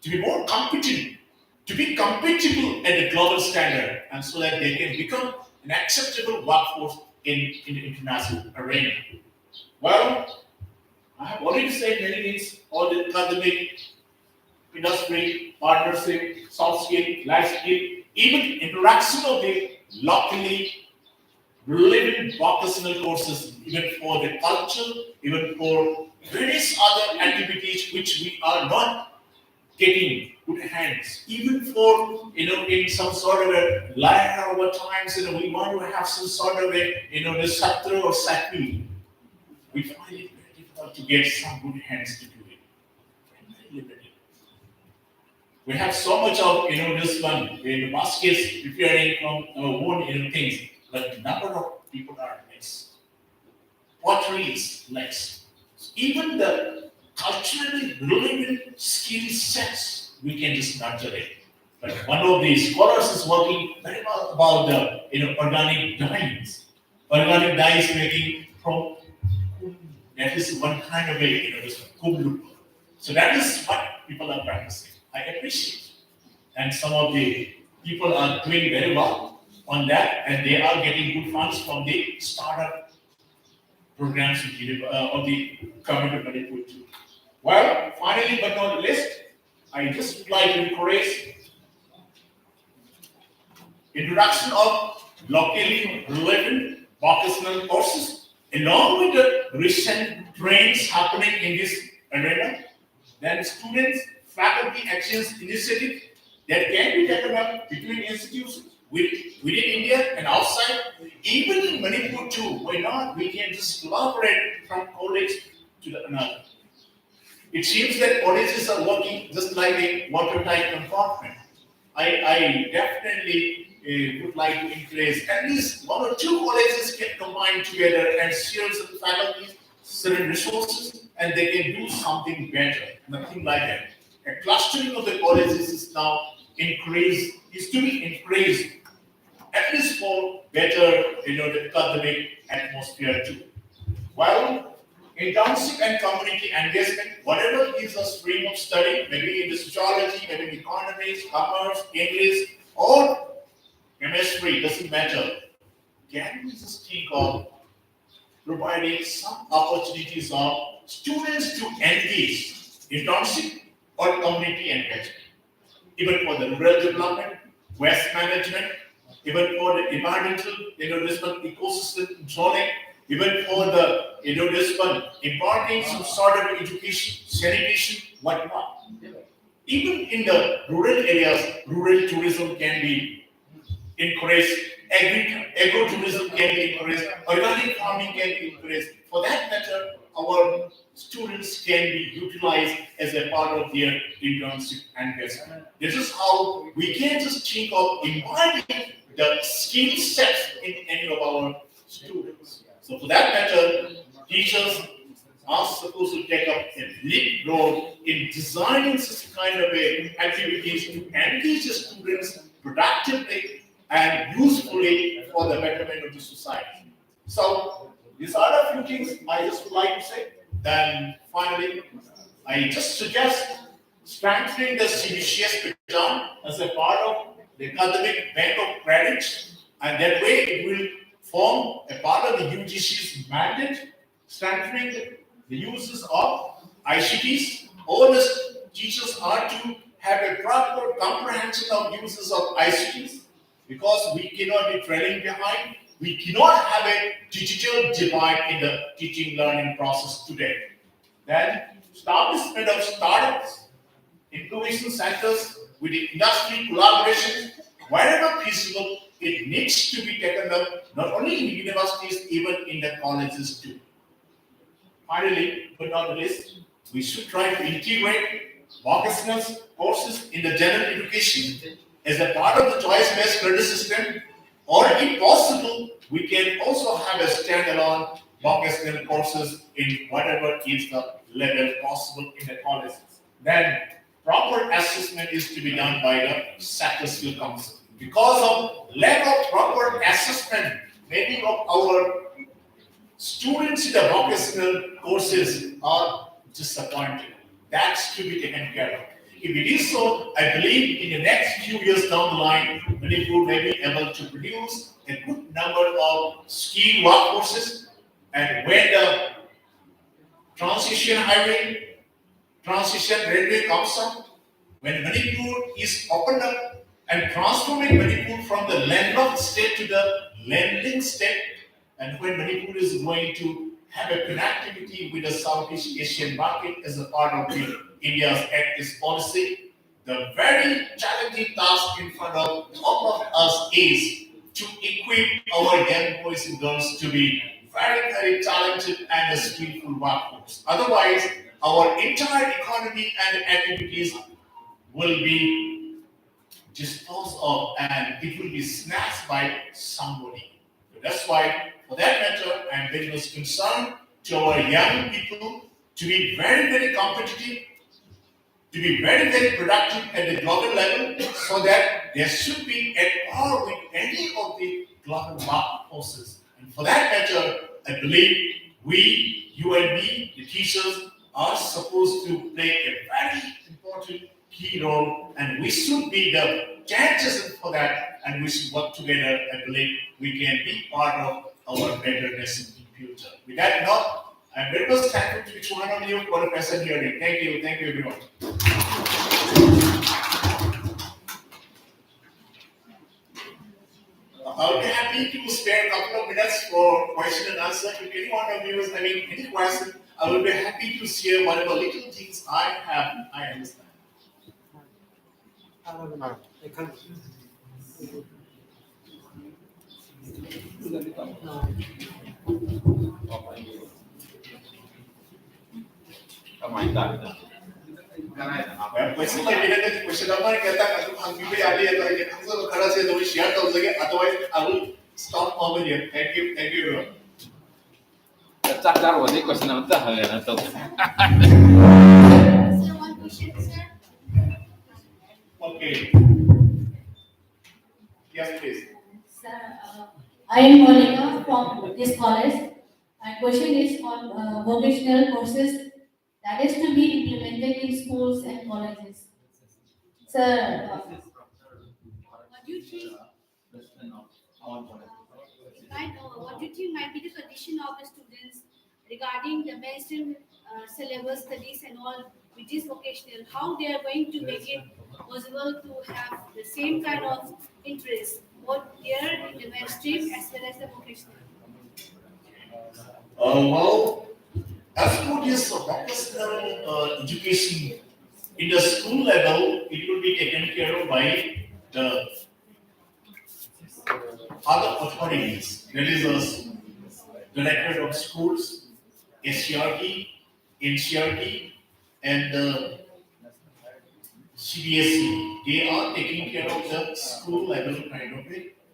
to be more competent, to be compatible at a global standard, and so that they can become an acceptable workforce in the international arena. Well, I have already said many things, all the academic, industry, partnership, soft skill, life skill, even interaction of the locally relevant vocational courses, even for the culture, even for various other activities which we are not getting good hands, even for in some sort of a life over times, we want to have some sort of a the satra or sakti. We find it very difficult to get some good hands to do it. Very limited. We have so much of this one baskets preparing from our own things, but the number of people are less. Pottery is less. Even the culturally relevant skill sets we can just nurture it. But one of the scholars is working very well about the organic dyes. Organic dyes making from that is one kind of this kumlu. So that is what people are practicing. I appreciate. And some of the people are doing very well on that, and they are getting good funds from the startup programs of the government of Manipur too. Well, finally but not least, I just would like to encourage introduction of locally relevant vocational courses along with the recent trends happening in this arena. Then students, faculty actions initiative that can be taken up between institutions within India and outside, even in Manipur too. Why not? We can just collaborate from college to the another. It seems that colleges are working just like a watertight compartment. I definitely would like to encourage at least one or two colleges can combine together and share some faculties, certain resources, and they can do something better. Nothing like that. A clustering of the colleges is now is to be increased, at least for better, the academic atmosphere too. Well, internship and community engagement, whatever is a stream of study, maybe in the sociology, maybe in economics, commerce, English, or chemistry, doesn't matter. Can we just think of providing some opportunities of students to engage internship or community engagement, even for the rural development, waste management, even for the environmental, this one ecosystem controlling, even for the, this one imparting some sort of education, sanitation, whatnot. Even in the rural areas, rural tourism can be encouraged, agro-tourism can be encouraged, organic farming can be encouraged. For that matter, our students can be utilized as a part of their internship investment. This is how we can just think of inviting the skill sets in any of our students. So for that matter, teachers are supposed to take up a lead role in designing such kind of activities to engage the students productively and usefully for the betterment of the society. So these are a few things I just would like to say. Then finally, I just suggest strengthening the CBCS pattern as a part of the academic bank of credit, and that way it will form a part of the UGC's mandate, strengthening the uses of ICTs. All the teachers are to have a proper comprehension of uses of ICTs, because we cannot be trailing behind. We cannot have a digital divide in the teaching learning process today. Then establishment of startups, incubation centers with the industry collaboration, wherever feasible, it needs to be taken up not only in universities, even in the colleges too. Finally, but not least, we should try to integrate vocational courses in the general education as a part of the choice-based credit system, or if possible, we can also have a standalone vocational courses in whatever is the level possible in the colleges. Then proper assessment is to be done by the sector skill council. Because of lack of proper assessment, many of our students in the vocational courses are disappointed. That's to be taken care of. If it is so, I believe in the next few years down the line, Manipur may be able to produce a good number of skilled workforces. And when the transition highway, transition railway comes up, when Manipur is opened up and transforming Manipur from the landlocked state to the landing state, and when Manipur is going to have a connectivity with the Southeast Asian market as a part of India's Act East policy, the very challenging task in front of all of us is to equip our young boys and girls to be very, very talented and a skillful workforce. Otherwise, our entire economy and activities will be disposed of and it will be snatched by somebody. So that's why, for that matter, I'm very much concerned to our young people to be very, very competitive, to be very, very productive at the global level so that they should be at par with any of the global workforces. And for that matter, I believe we, you and me, the teachers, are supposed to play a very important key role, and we should be the chances for that, and we should work together. I believe we can be part of our betterness in future. With that note, I'm very much thankful to each one of you for the present hearing. Thank you everyone. I'll be happy to spare a couple of minutes for question and answer. If any one of you is having any question, I will be happy to share whatever little things I have, I understand. Question lagi nanti question apa kita akan ambil alih atau yang aku kalau saya tahu share tahu saja, otherwise I will stop over here. Thank you everyone. chắc chắn rồi đấy question nào tất hơi là tôi So one question, sir. Okay. Yes, please. Sir, I am Monica from this college. My question is on vocational courses that is to be implemented in schools and colleges. Sir, what do you think? What do you think might be the condition of the students regarding the mainstream syllabus studies and all, which is vocational? How they are going to make it possible to have the same kind of interest, both here in the mainstream as well as the vocational? Well, as for this vocational education in the school level, it will be taken care of by the other authorities. That is the Directorate of Schools, SCRT, NCRT, and the CBSE. They are taking care of the school level kind of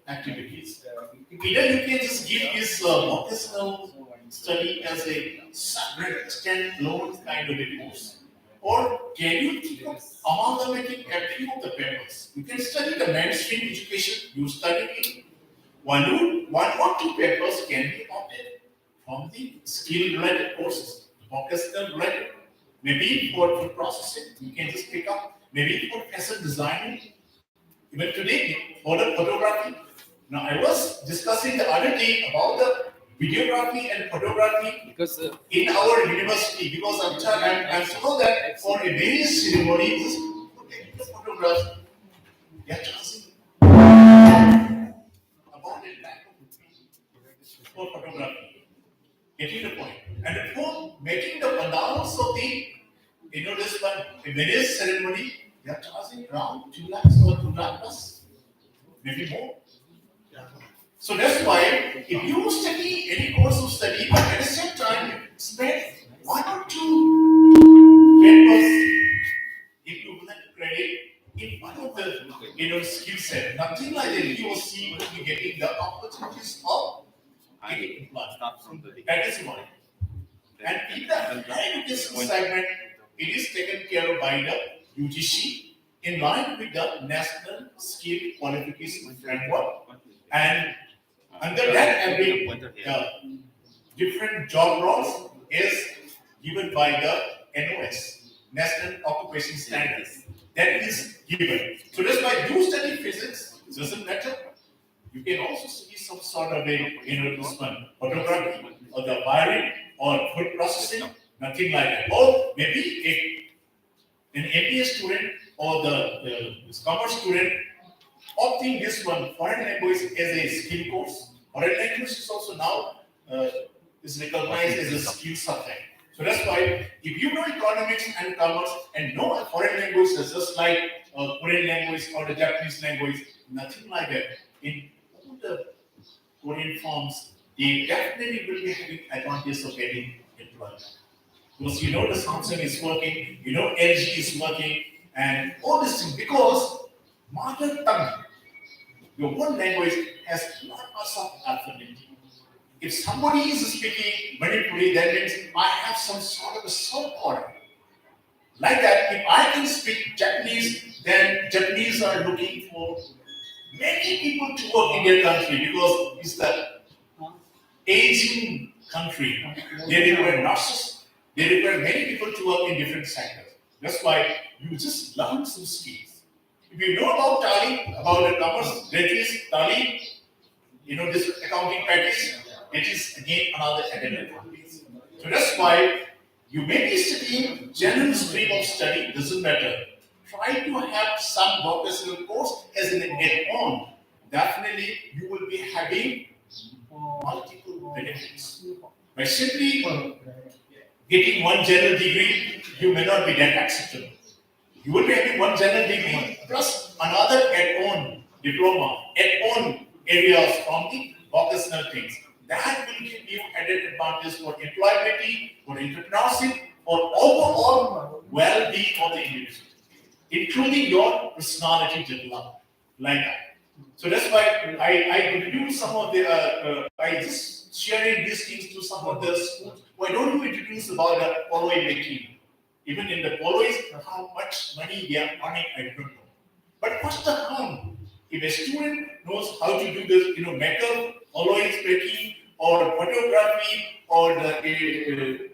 activities. Either you can just give this vocational study as a separate standalone kind of a course, or can you think of amalgamating a few of the papers? You can study the mainstream education, you study it. One or two papers can be opted from the skill-related courses, vocational related. Maybe for food processing, you can just pick up. Maybe for fashion designing. Even today, for the photography. Now, I was discussing the other day about the videography and photography because in our university, because I'm sure that for a various ceremonies, taking the photographs, they are charging about a lakh of rupees for photography. Getting the point. And for making the announcement of the, this one, a various ceremony, they are charging around 2 lakhs or 2 lakh plus, maybe more. So that's why if you study any course of study, but at the same time spend one or two papers, equivalent credit in one of the skill set. Nothing like that. He or she will be getting the opportunities of getting employed. Start from the That is one. And in the higher education segment, it is taken care of by the UGC in line with the National Skill Qualification Framework. And under that every different job roles is given by the NOS, National Occupation Standards. That is given. So that's why you study physics, it doesn't matter. You can also see some sort of this one, photography or the wiring or food processing, nothing like that. Or maybe an MBA student or the commerce student opting this one foreign language as a skill course. Foreign language is also now is recognized as a skill subject. So that's why if you know economics and commerce and know a foreign language is just like Korean language or the Japanese language, nothing like that. In all the Korean forms, they definitely will be having advantage of getting employment. Because you know the Samsung is working, you know LG is working, and all this thing because mother tongue, your own language has lots of affinity. If somebody is speaking Manipuri, that means I have some sort of a support. Like that, if I can speak Japanese, then Japanese are looking for many people to work in their country because it's the aging country. They require nurses, they require many people to work in different sectors. That's why you just learn some skills. If you know about Tally, about the commerce, graduates, Tally, this accounting package, it is again another added advantage. So that's why you may be studying general stream of study, doesn't matter. Try to have some vocational course as an add-on. Definitely you will be having multiple benefits. By simply getting one general degree, you may not be that acceptable. You will be having one general degree plus another add-on diploma, add-on areas from the vocational things. That will give you added advantage for employability, for entrepreneurship, for overall well-being of the individual, including your personality development, like that. So that's why I introduce some of the, I just sharing these things to some of the schools. Why don't you introduce about the following making? Even in the following, how much money they are earning, I don't know. But what's the harm? If a student knows how to do this, makeup, alloys making, or photography, or the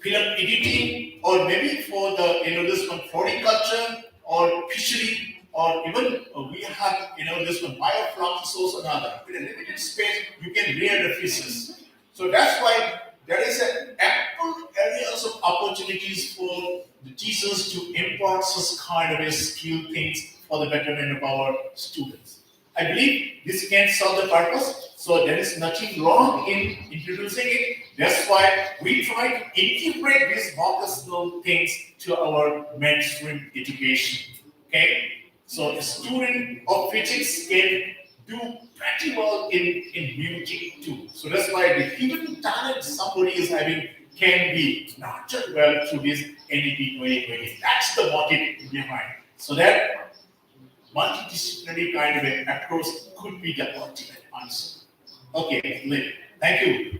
film editing, or maybe for the this one floriculture or fishery, or even we have this one bioflora source another. In a limited space, you can rear the fishes. So that's why there is an ample areas of opportunities for the teachers to impart such kind of a skill things for the betterment of our students. I believe this can serve the purpose, so there is nothing wrong in introducing it. That's why we try to integrate these vocational things to our mainstream education. Okay, so a student of physics can do pretty well in music too. So that's why the hidden talent somebody is having can be nurtured well through this NEP 2020. That's the motive behind. So that multidisciplinary kind of an approach could be the ultimate answer. Okay, Lynn, thank you.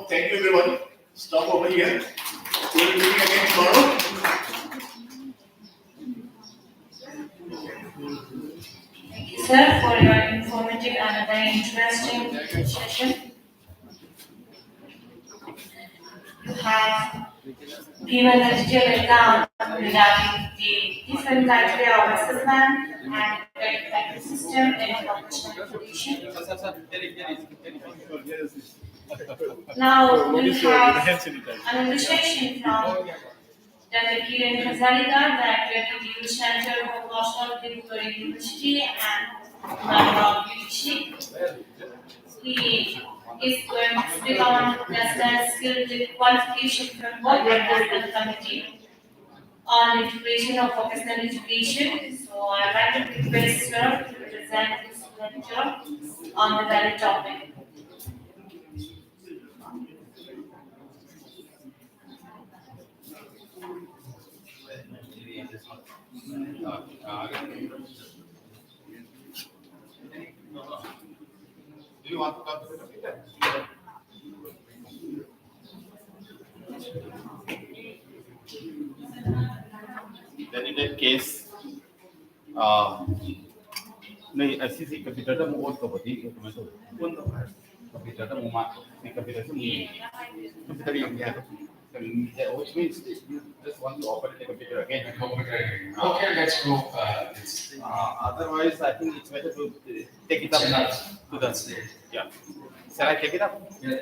Thank you everyone. Stop over here. We'll be meeting again tomorrow. Thank you, sir, for your informative and a very interesting session. You have given a detailed account regarding the different criteria of assessment and credit factor system in professional education. Now we have an invitation from Dr. Kiran Hazarika, Director at the Youth Center for National Tributary University and Bangalore UGC. He is going to speak on National Skill Qualification Framework and National Committee on integration of vocational education. So I like to request sir to present his lecture on the valid topic. Do you want to come to the computer? Then in that case, नहीं ऐसी सी computer का मुझे तो बता दी तुम्हें तो कौन तो है कंप्यूटर का मुझे सी कंप्यूटर से मुझे कंप्यूटर ये क्या है which means you just want to operate the computer again. Okay, let's go. Otherwise, I think it's better to take it up to the stage. yeah. Shall I take it up? Yeah.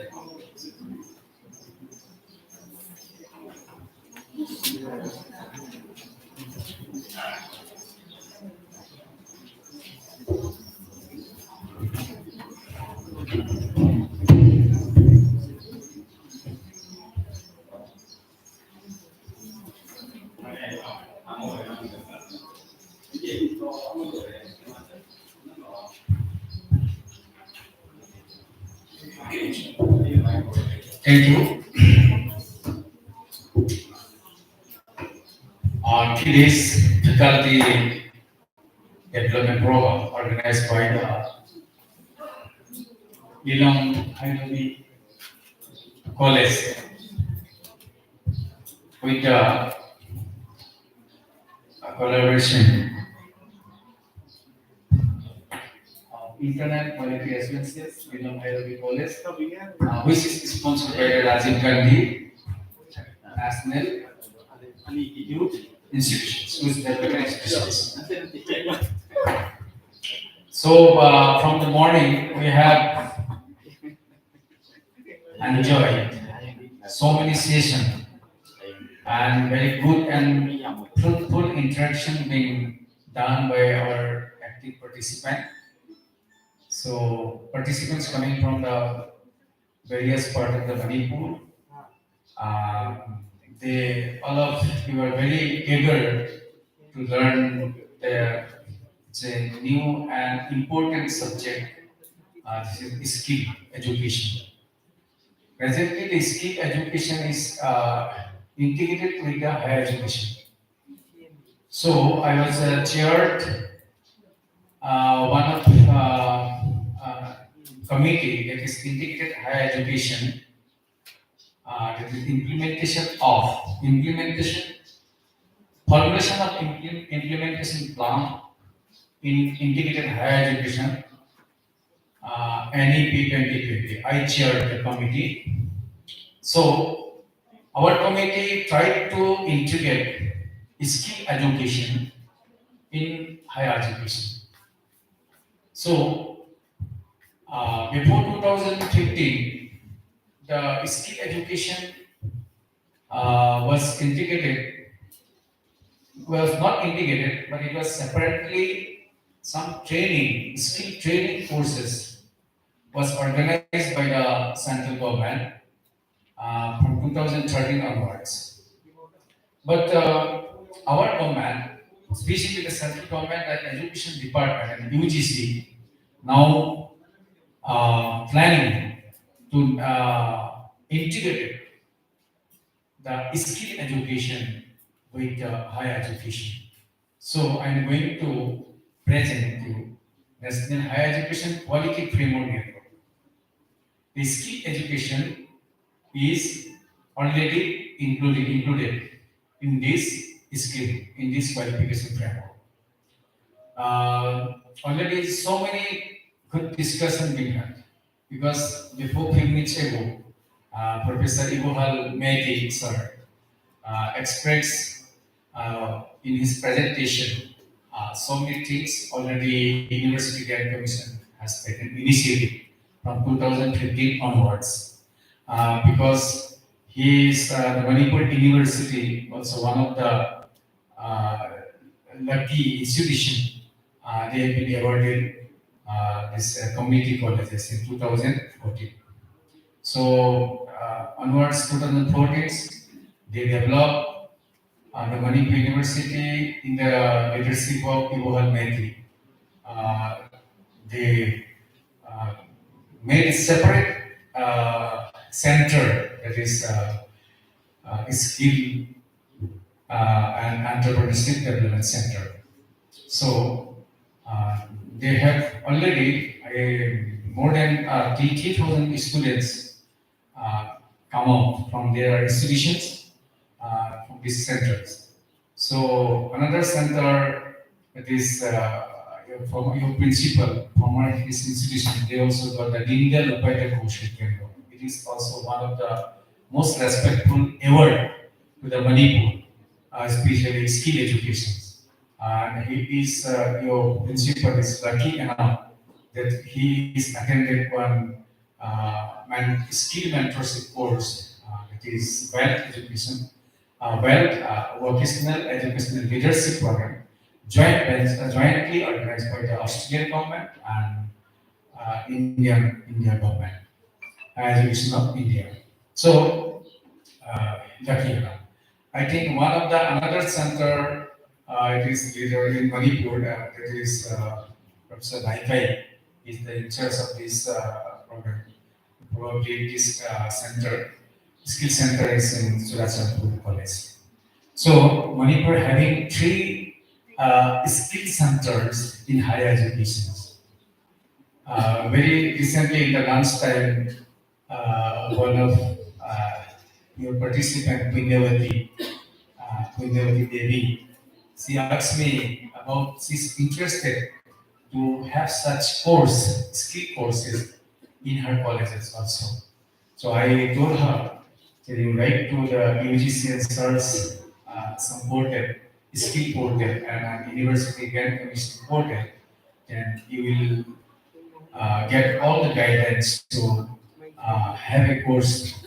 Thank you. On today's faculty development program organized by the LILONG HAOREIBI College with the collaboration of Internet Quality Assurances, LILONG HAOREIBI College, which is sponsored by the Rajiv Gandhi National Youth Institutions, who is development institutions. So from the morning we have enjoyed so many sessions and very good and fruitful interaction being done by our active participant. So participants coming from the various parts of the Manipur, they all of you are very eager to learn the new and important subject. This is skill education. Presently, the skill education is integrated with the higher education. So I was chaired one of committee that is integrated higher education. That is formulation of implementation plan in integrated higher education. NEP 2020. I chaired the committee. So our committee tried to integrate skill education in higher education. So before 2015, the skill education was not integrated, but it was separately some training, skill training courses was organized by the central government from 2013 onwards. But our government, especially the central government and education department and UGC, now planning to integrate the skill education with higher education. So I'm going to present you National Higher Education Quality Framework Network. The skill education is already included in this qualification framework. Already so many good discussion being had because before few minutes ago, Professor Ibohal Mehdi sir expressed in his presentation so many things already University Grant Commission has taken initiative from 2015 onwards because he is the Manipur University also one of the lucky institution. They have been awarded this community colleges in 2014. So onwards 2014, they developed the Manipur University in the leadership of Ibohal Mehdi. They made a separate center that is skill and Entrepreneurship Development Center. So they have already more than 3,000 students come out from their institutions, from these centers. So another center that is from your principal from his institution, they also got the Dindal Upaita Kaushal Kendra. It is also one of the most respectful award to the Manipur, especially skill education. And he is your principal is lucky enough that he is attended one skill mentorship course, that is wealth education, wealth vocational educational leadership program, jointly organized by the Australian government and Indian government, education of India. So lucky enough. I think one of the another center it is leader in Manipur that is Professor Naikai is the in charge of this program. Probably this skill center is in Surachandpur College. So Manipur having three skill centers in higher education. Very recently in the lunchtime, one of your participant, Punyavati Devi, she asked me about she's interested to have such skill courses in her colleges also. So I told her that you write to the UGC and search some portal, skill portal and University Grant Commission portal, and you will get all the guidance to have a course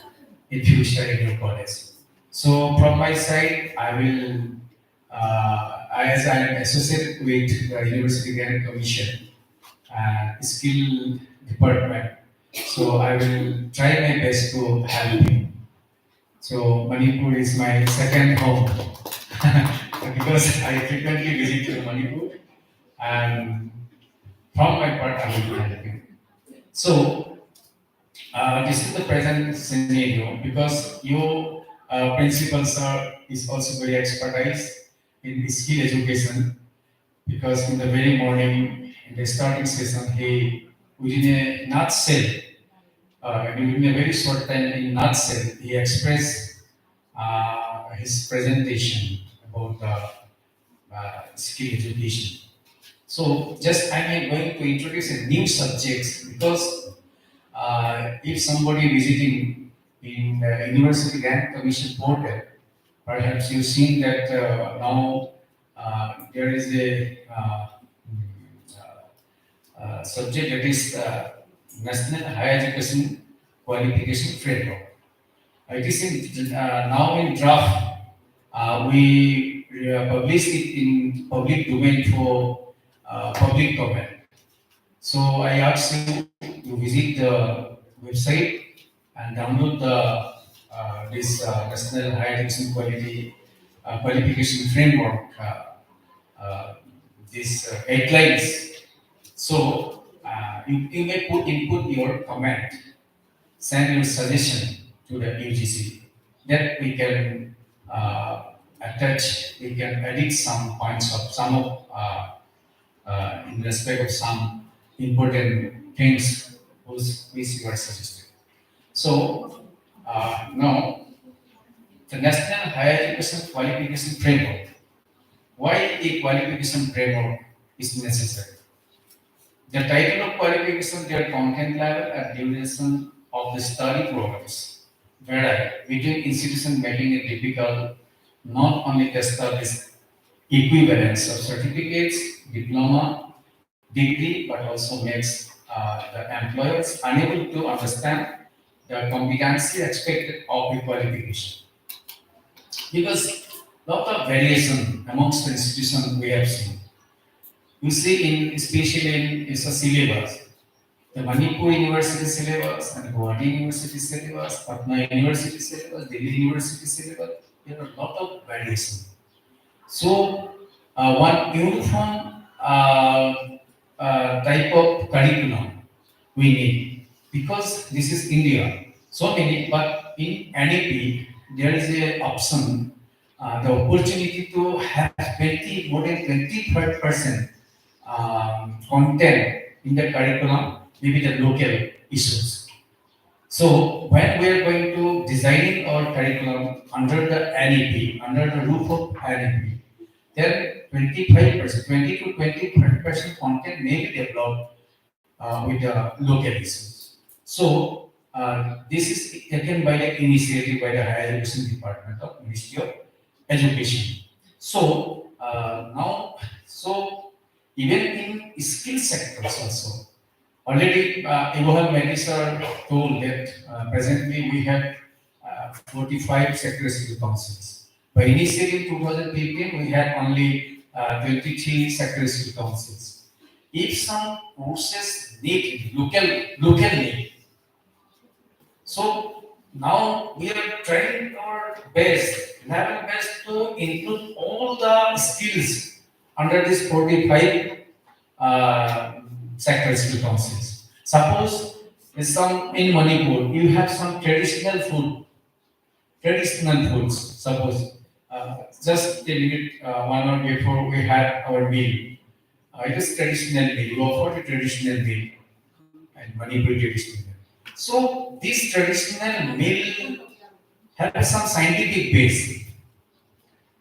in future in your college. So from my side, I will, as I am associated with the University Grant Commission skill department, so I will try my best to help you. So Manipur is my second home because I frequently visit to Manipur, and from my part, I will help you. So this is the present scenario because your principal sir is also very expertise in skill education because in the very morning in the starting session he within a nutshell within a very short time in nutshell he expressed his presentation about the skill education. So just I am going to introduce a new subjects because if somebody visiting in the University Grant Commission portal, perhaps you've seen that now there is a subject that is National Higher Education Qualification Framework. It is now in draft. We published it in public domain for public comment. So I ask you to visit the website and download the this National Higher Education Qualification Framework. These guidelines. So you may input your comment, send your suggestion to the UGC. That we can attach. We can edit some points of some of in respect of some important things which you are suggesting. So now the National Higher Education Qualification Framework. Why a qualification framework is necessary? The title of qualification, their content level and duration of the study programs vary between institutions, making it difficult not only to establish equivalence of certificates, diploma, degree, but also makes the employers unable to understand the competency expected of the qualification. Because lot of variation amongst the institutions we have seen. You see, especially in the syllabus, the Manipur University syllabus and Guwahati University syllabus, Patna University syllabus, Delhi University syllabus, there are a lot of variation. So, one uniform type of curriculum we need because this is India. So many, but in NAP there is a option the opportunity to have 20, more than 25% content in the curriculum, maybe the local issues. So when we are going to designing our curriculum under the NEP, under the roof of NEP, then 25%, 20 to 25% content may be developed with the local issues. So this is taken by the initiative by the Higher Education Department of Ministry of Education. So even in skill sectors also, already Ibrahim Mehdi sir told that presently we have 45 sector skill councils. By initiating 2015, we had only 23 sector skill councils. If some courses need local need, so now we are trying our level best to include all the skills under this 45 sector skill councils. Suppose in Manipur you have some traditional foods. Suppose just a minute, 1 hour before we had our meal. It is traditional meal. We offer the traditional meal and Manipuri traditional meal. So this traditional meal has some scientific base.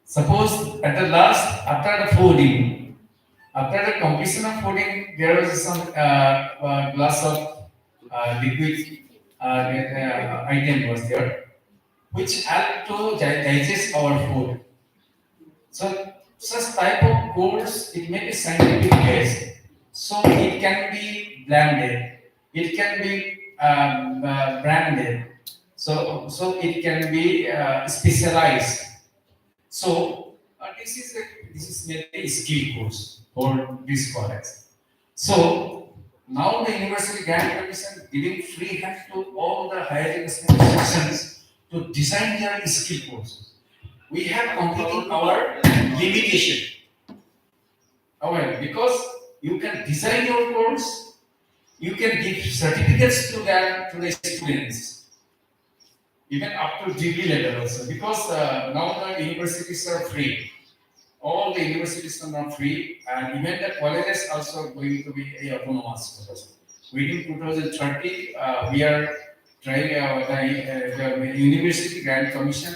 Suppose at the last, after the fooding, after the completion of fooding, there was some glass of liquid item was there, which help to digest our food. So such type of course, it may be scientific based. So it can be blended, it can be branded, so it can be specialized. So this is maybe a skill course for this college. So now the University Grant Commission giving free hand to all the higher education institutions to design their skill courses. We have completed our limitation. However, because you can design your course, you can give certificates to the students, even up to degree level also. Because now the universities are free. All the universities are now free, and even the colleges also going to be autonomous. Within 2030, we are trying the University Grant Commission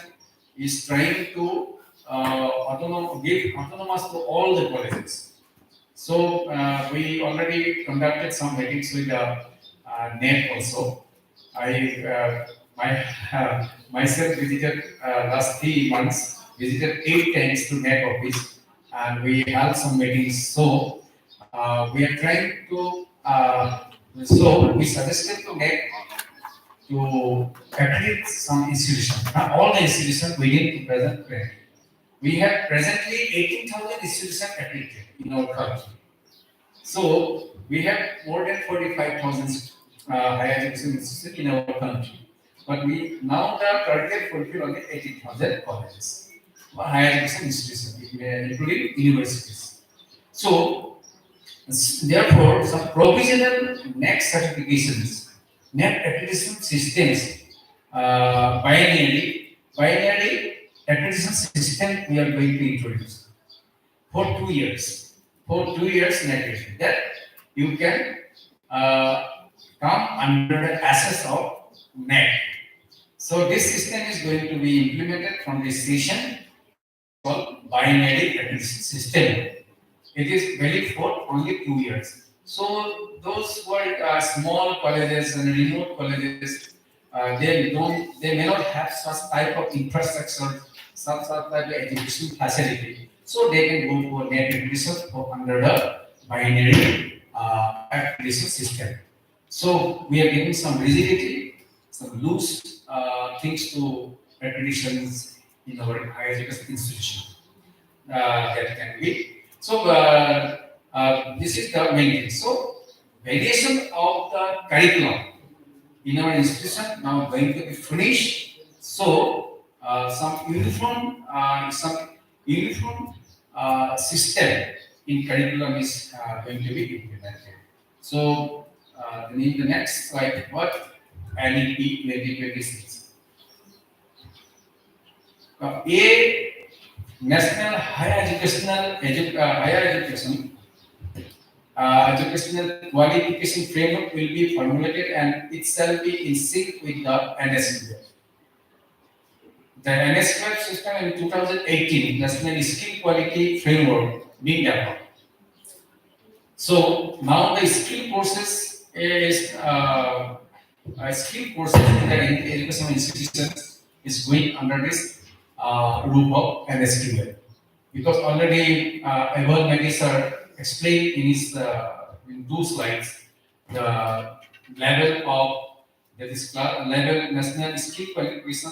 is trying to give autonomous to all the colleges. So we already conducted some meetings with the NEP also. I myself visited last 3 months, visited 8 times to NEP office, and we held some meetings. So we are trying to. So we suggested to NEP to accredit some institutions. Not all the institutions within present plan. We have presently 18,000 institutions accredited in our country. So we have more than 45,000 higher education institutions in our country. But we now the target fulfill only 18,000 colleges, higher education institutions, including universities. So therefore, some provisional next certifications, net accreditation systems, binary accreditation system we are going to introduce for 2 years. For 2 years in accreditation, that you can come under the access of NET. So this system is going to be implemented from this session. It is called binary accreditation system. It is valid for only 2 years. So those who are small colleges and remote colleges, they may not have such type of infrastructure, such type of education facility. So they can go for NET accreditation under the binary accreditation system. So we are giving some rigidity, some loose things to accreditations in our higher education institution. That can be. So this is the main thing. So variation of the curriculum in our institution now going to be finished. So some uniform system in curriculum is going to be implemented. So the next slide, what NEP 2026. A national higher educational qualification framework will be formulated and it shall be in sync with the NSQ. The NSQ system in 2018 National Skill Quality Framework being developed. So now the skill courses is skill courses in the educational institutions is going under this roof of NSQL because already Eval Mehdi sir explained in his in 2 slides the level of that is level national skill qualification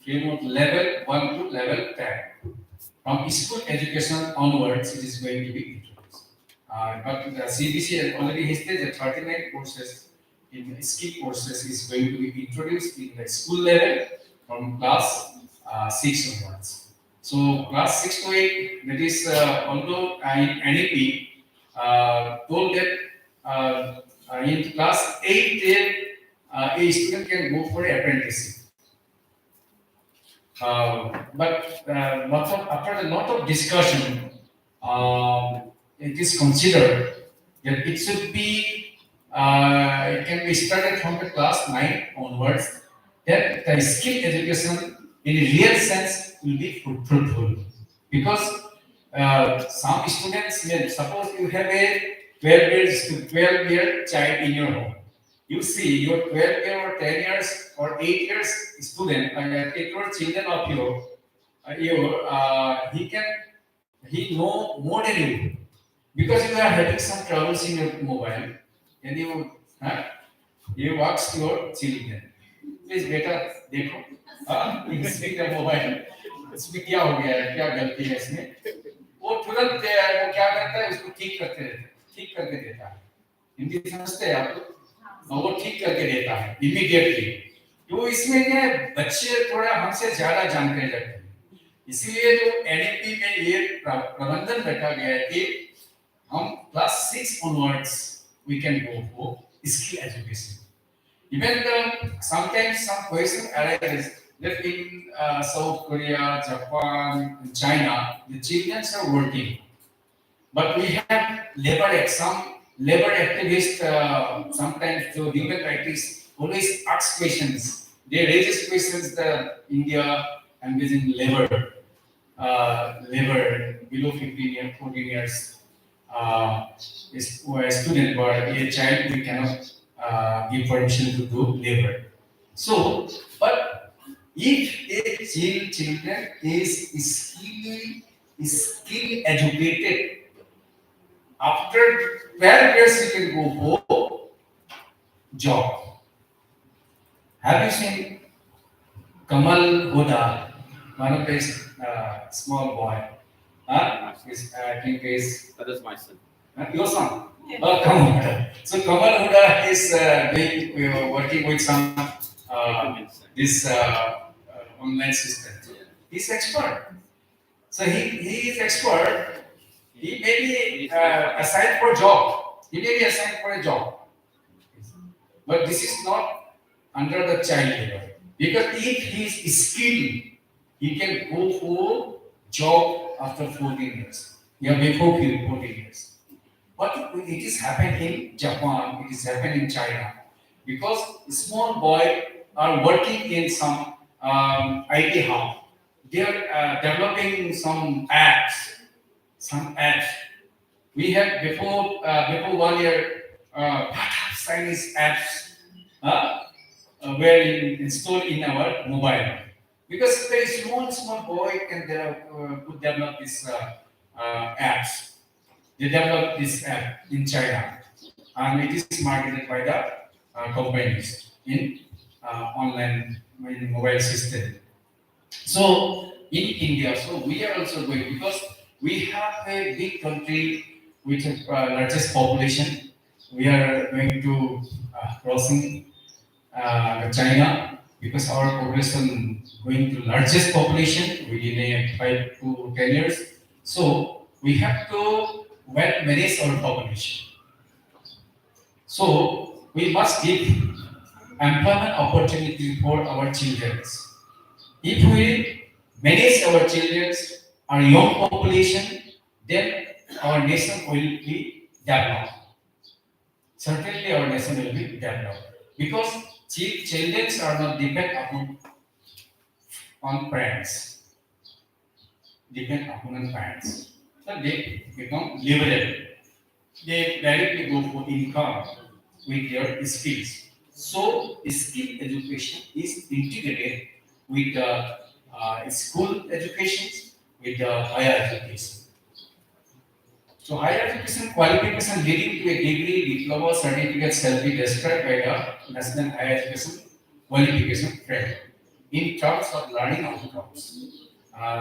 framework level 1 to level 10. From school education onwards, it is going to be introduced. But the CBC has already listed the 39 courses in skill courses is going to be introduced in the school level from class 6 onwards. So class 6 to 8, that is although in NEP told that in class 8 a student can go for apprenticeship. After a lot of discussion, it is considered that it should be it can be started from the class 9 onwards. That the skill education in a real sense will be fruitful because some students may suppose you have a 12-year child in your home. You see your 12-year or 10 years or 8 years student, take your children of he know more than you because you are having some troubles in your mobile and you ask your children, please बेटा देखो इसमें क्या mobile इसमें क्या हो गया है क्या गलती है इसमें वो तुरंत वो क्या करता है उसको ठीक करके देता है हिंदी समझते हैं आप और वो ठीक करके देता है इमीडिएटली तो इसमें क्या है बच्चे थोड़ा हमसे ज्यादा जानकारी रखते हैं इसीलिए जो एनईपी में ये प्रबंधन रखा गया है कि हम class 6 onwards we can go for skill education. Even sometimes some question arises that in South Korea, Japan, and China, the children are working, but we have labor activists. Sometimes the human rights always ask questions. They raise questions that India engaging labor below 15 years, 14 years. Is a student or a child, we cannot give permission to do labor. So, but if a children is skill educated, after 12 years he can go for job. Have you seen Kamal Huda, one of these small boy? I think is That is my son. your son. Oh, Kamal Huda. So Kamal Huda is working with some this online system. He's expert. So he is expert. He may be assigned for a job. He may be assigned for a job. But this is not under the child labor. Because if he is skilled, he can go for job after 14 years. Yeah, before 14 years. But it is happening in Japan, it is happening in China. Because small boys are working in some IT hub. They are developing some apps. We have before 1 year, Chinese apps were installed in our mobile. Because very small boy can develop this apps. They developed this app in China, and it is marketed by the companies in online in mobile system. So in India, so we are also going because we have a big country with the largest population. We are going to crossing China because our population going to largest population within a 5 to 10 years. So we have to manage our population. So we must give employment opportunity for our children. If we manage our children, our young population, then our nation will be developed. Certainly, our nation will be developed because children are not depend upon on parents, depend upon parents. So they become liberal. They directly go for income with their skills. So, skill education is integrated with the school education, with the higher education. So, higher education qualification leading to a degree, diploma, certificate shall be described by the National Higher Education Qualification Framework in terms of learning outcomes.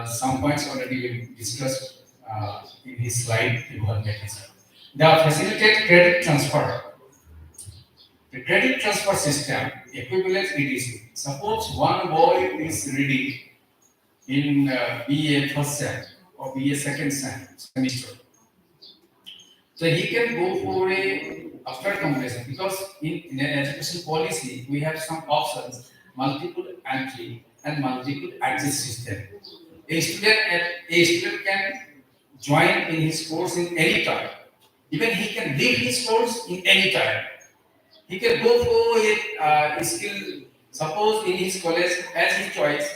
Some points already we discussed in this slide. The facilitate credit transfer. The credit transfer system equivalent EDC. Suppose one boy is reading in BA first sem or BA second semester. So he can go for a after completion because in an education policy we have some options, multiple entry and multiple exit system. A student can join in his course in any time. Even he can leave his course in any time. He can go for his skill. Suppose in his college, as his choice,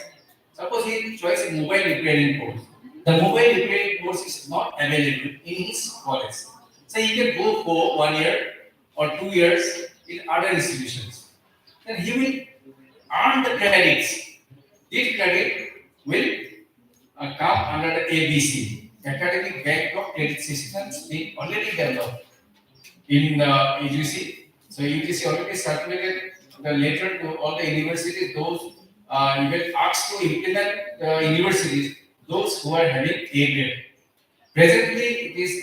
suppose his choice is mobile repairing course. The mobile repairing course is not available in his college. So he can go for 1 year or 2 years in other institutions. Then he will earn the credits. This credit will come under the ABC, Academic Bank of Credit Systems, being already developed in the UGC. So UGC already circulated the letter to all the universities, those even asked to implement the universities, those who are having A grade. Presently, it is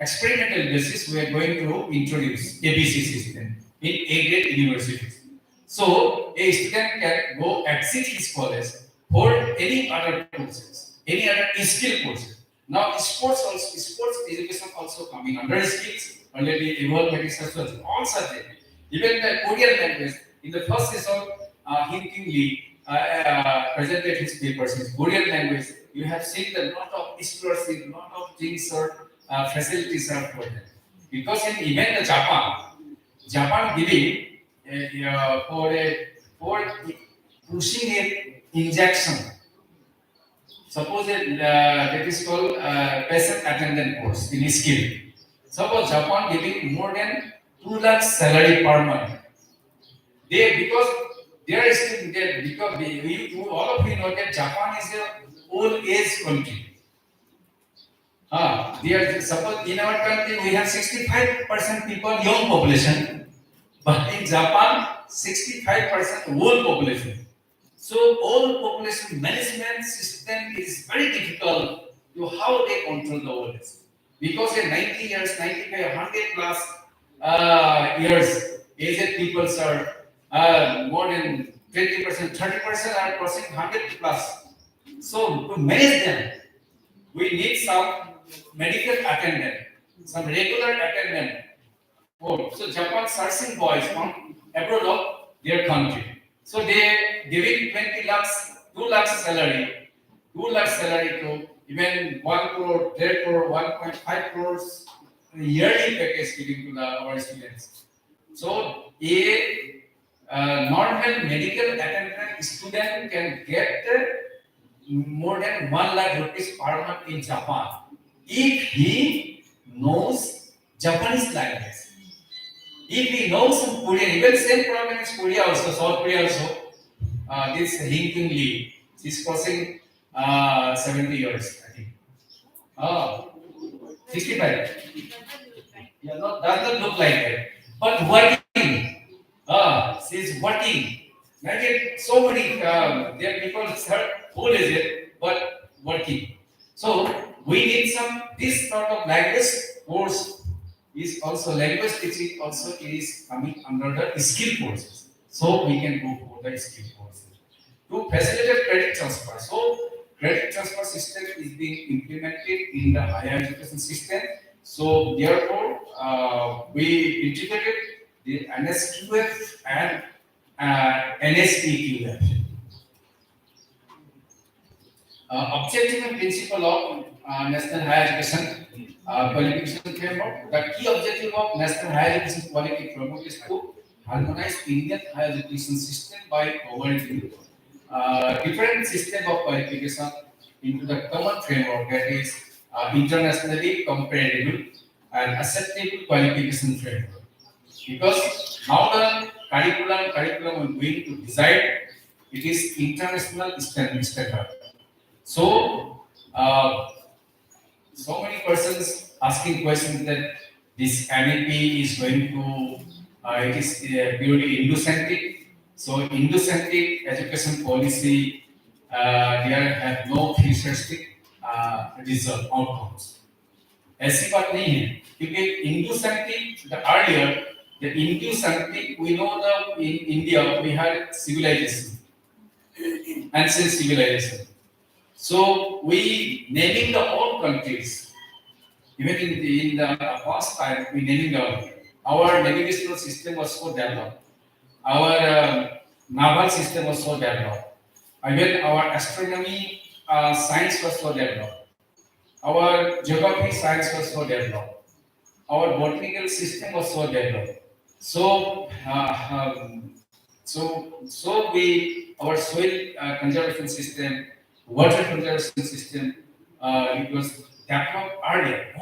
experimental basis. We are going to introduce ABC system in A grade universities. So a student can go exit his college for any other courses, any other skill courses. Now sports education also coming under skills. Already evolved research was all subject. Even the Korean language in the first session, Hin Lee presented his papers in Korean language. You have seen the lot of scholarship, lot of things or facilities are for them. Because in even the Japan giving for pushing a injection. Suppose that is called patient attendant course in skill. Suppose Japan giving more than 2 lakh salary per month. They because they are still there because all of you know that Japan is a old age country. They are suppose in our country we have 65% people young population, but in Japan 65% old population. So old population management system is very difficult to how they control the old age. Because in 90 years, 95, 100 plus years, aged people are more than 20%, 30% are crossing 100 plus. So to manage them, we need some medical attendant, some regular attendant. So Japan searching boys from abroad of their country. So they giving 20 lakhs, 2 lakhs salary, 2 lakhs salary to even 1 crore, 3 crore, 1.5 crores yearly package giving to our students. So normal medical attendant student can get more than 1 lakh rupees per month in Japan if he knows Japanese language. If he knows some Korean, even same problem is Korea also, South Korea also. This Lincoln Lee, she's crossing 70 years, I think. Oh, 65. Yeah, not, does not look like that. But working, she's working. Like so many, there are people are old is it, but working. So we need some this sort of language course is also language teaching also is coming under the skill courses. So we can go for the skill courses to facilitate credit transfer. So credit transfer system is being implemented in the higher education system. So therefore, we integrated the NSQF and NSEQF. objective and principle of National Higher Education Qualification Framework. The key objective of National Higher Education Quality Framework is to harmonize Indian higher education system by overlaying different system of qualification into the common framework that is internationally comparable and acceptable qualification framework. Because now the curriculum we going to decide, it is international standard. So, so many persons asking questions that this NEP is going to, it is purely Indo-centric. So, Indo-centric education policy, there have no futuristic result outcomes. ऐसी बात नहीं है क्योंकि Indo-centric the earlier the Indo-centric we know the in India we had civilization, ancient civilization. So we naming the old countries, even in the past time, we naming the our navigational system was so developed, our naval system was so developed, even our astronomy science was so developed, our geography science was so developed, our botanical system was so developed. So, so we our soil conservation system, water conservation system, it was developed earlier,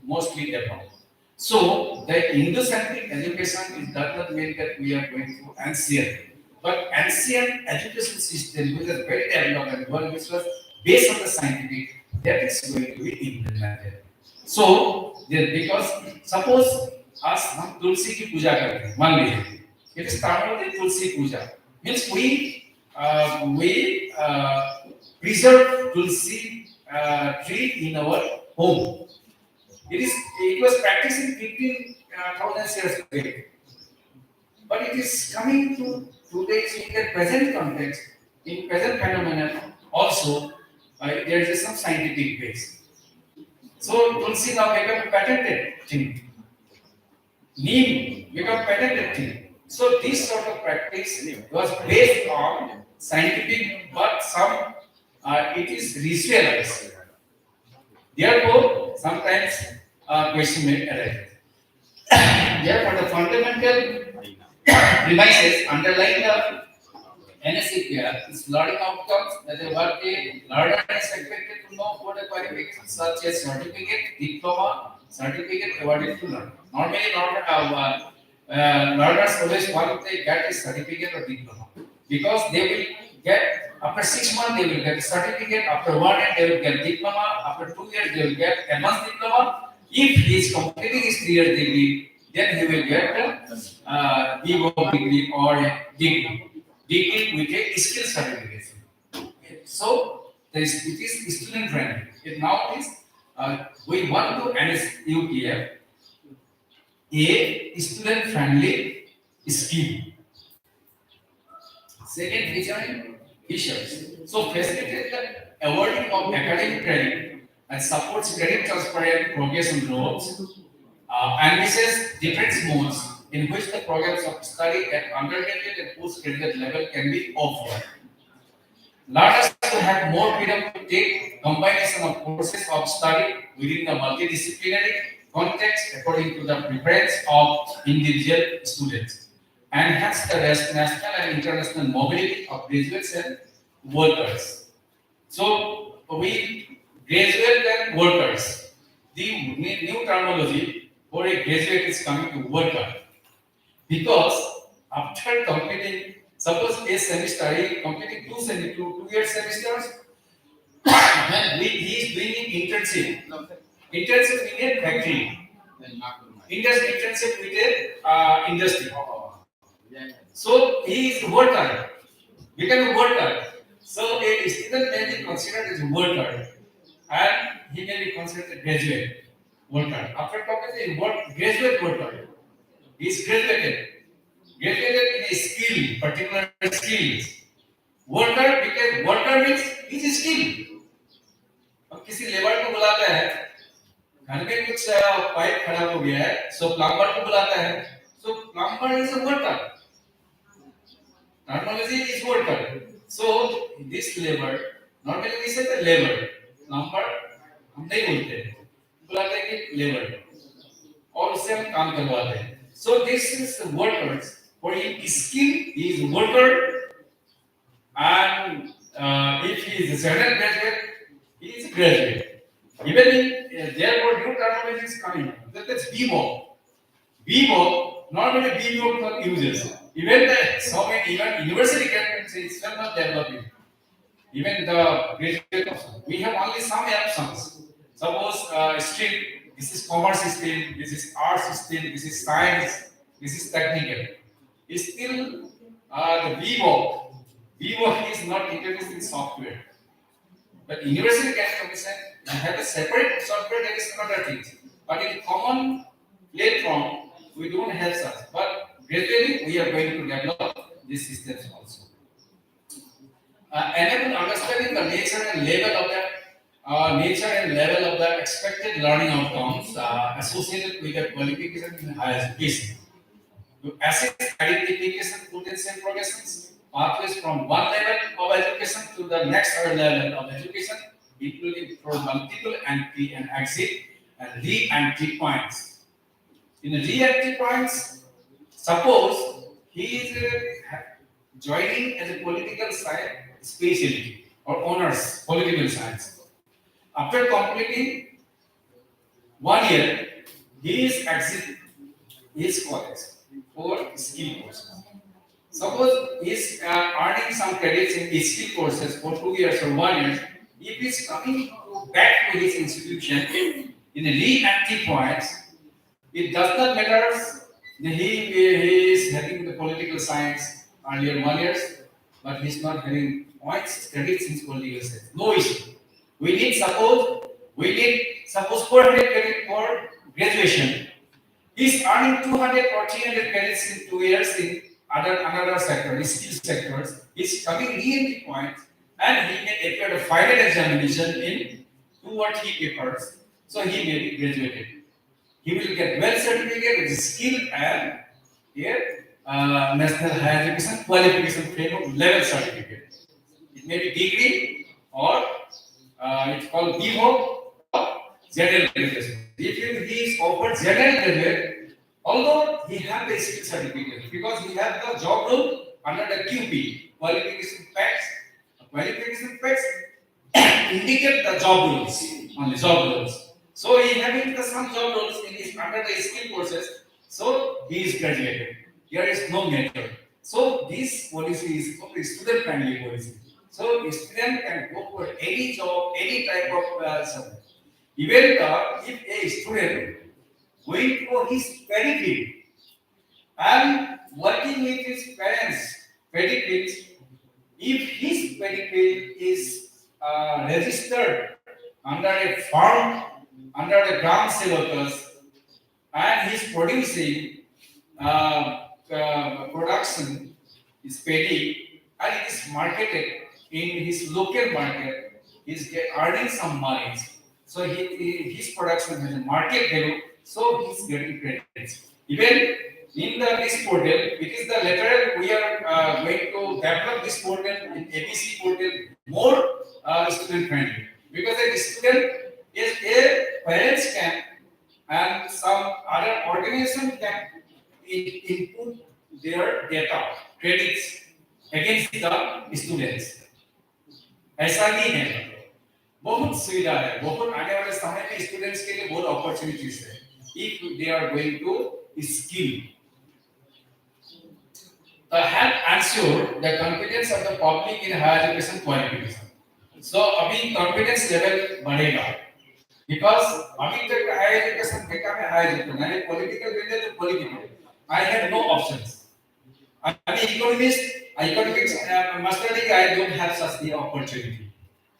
mostly developed. So the Indo-centric education is does not mean that we are going to ancient, but ancient education system which is very developed and one which was based on the scientific, that is going to be implemented. So because suppose आज हम तुलसी की पूजा करते हैं, मान लीजिए it is started with tulsi puja, means we preserve tulsi tree in our home. It was practiced in 15,000 years ago, but it is coming to today's in the present context, in present phenomenon also there is some scientific base. So tulsi now become a patented thing. Neem become patented thing. So this sort of practice was based on scientific, but some it is ritualized. Therefore, sometimes question may arise. Therefore, the fundamental premises underlying the NSCPR is learning outcomes that what a learner is expected to know for the qualifications such as certificate, diploma, certificate awarded to learner. Normally, learners always want they get a certificate or diploma because they will get after 6 months they will get a certificate, after 1 year they will get diploma, after 2 years they will get advanced diploma. If he is completing his 3-year degree, then he will get a BO degree or a degree with a skill certification. So it is student friendly. Now it is we want to UPF a student friendly scheme. Second features. So facilitate the awarding of academic credit and supports credit transparent progression roads. Envisages different modes in which the programs of study at undergraduate and postgraduate level can be offered. Learners to have more freedom to take combination of courses of study within the multidisciplinary context according to the preference of individual students. Enhance the national and international mobility of graduates and workers. So we graduate and workers. The new terminology for a graduate is coming to worker. Because after completing, suppose a semester, he completing 2-year semesters, and he is doing internship. Internship in a factory. Internship with a industry. So he is worker. Become a worker. So a student may be considered as a worker, and he may be considered a graduate worker. After completing graduate worker, he is graduated in a skill, particular skills. Worker because worker means he is skill. अब किसी labour को बुलाता है, घर में कुछ pipe खराब हो गया है, सो प्लम्बर को बुलाता है, so plumber is a worker. Terminology is worker. So this labor Normally we say the labor. Number हम नहीं बोलते हैं, बुलाते हैं कि labor. और उससे हम काम करवाते हैं. So this is the workers. For him, skill he is worker, and if he is a certain graduate, he is a graduate. Even in therefore new terminology is coming. That's BMO. BMO normally BMO uses. Even so many even university candidates is still not developing. Even the graduate option. We have only some options. Suppose stream, this is commerce stream, this is arts stream, this is science, this is technical. It's still the Vivo is not introduced in software. But university commission have a separate software that is another thing. But in common platform, we don't have such. But gradually we are going to develop these systems also. Enable understanding the nature and level of the expected learning outcomes associated with the qualification in higher education. To assess identification, potential progressions, pathways from one level of education to the next level of education, including for multiple entry and exit and re-entry points. In re-entry points, suppose he is joining as a political science specialty or honors political science. After completing 1 year, he is exiting his college for skill courses. Suppose he is earning some credits in skill courses for 2 years or 1 year. If he is coming back to his institution in the re-entry points, it does not matter that he is having the political science earlier 1 year, but he is not having points credits in political science. No issue. We need suppose 400 credit for graduation. He is earning 200 or 300 credits in 2 years in another sector, skill sectors. He is coming re-entry points and he may appear the final examination in 2 or 3 papers. So he may be graduated. He will get well certificate with skill and here National Higher Education Qualification Framework level certificate. It may be degree or it's called BHO or general graduation. If he is offered general graduate, although he have the skill certificate because he have the job role under the QP qualification facts. Qualification facts indicate the job roles only job roles. So he having some job roles in his under the skill courses. So he is graduated. There is no matter. So this policy is student friendly policy. So student can go for any job, any type of subject. Even if a student going for his benefit and working with his parents' benefits, if his benefit is registered under a firm, under the ground syllabus, and he's producing production is petty and it is marketed in his local market, he's earning some money. So his production has a market value, so he's getting credits. Even in this portal, it is the lateral we are going to develop this portal in ABC portal more student friendly because a student is a parents can and some other organization can input their data credits against the students. ऐसा नहीं है, बहुत सुविधा है, बहुत आने वाले समय में स्टूडेंट्स के लिए बहुत अपॉर्चुनिटीज है if they are going to skill. The help ensure the confidence of the public in higher education qualification. So अभी confidence level बढ़ेगा because अभी तक higher education देखा मैं higher education मैंने political में तो political I have no options. I'm an economist, economics master degree I don't have such the opportunity.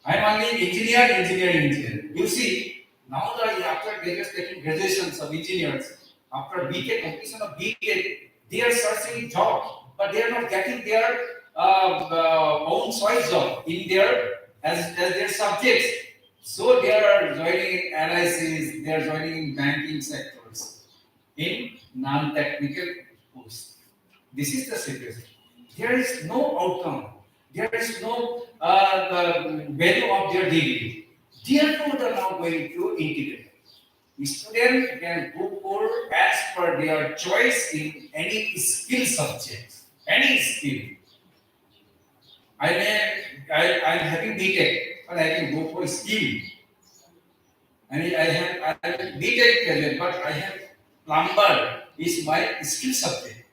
I'm only engineer. You see, now that after graduations of engineers, after BTech completion of BTech, they are searching job, but they are not getting their own choice job in their as their subjects. So they are joining analysis, they are joining in banking sectors, in non-technical posts. This is the situation. There is no outcome. There is no the value of their degree. Therefore, they are now going to integrate. The student can go for as per their choice in any skill subject, any skill. I'm having BTech, but I can go for skill. I have BTech career, but I have plumber is my skill subject.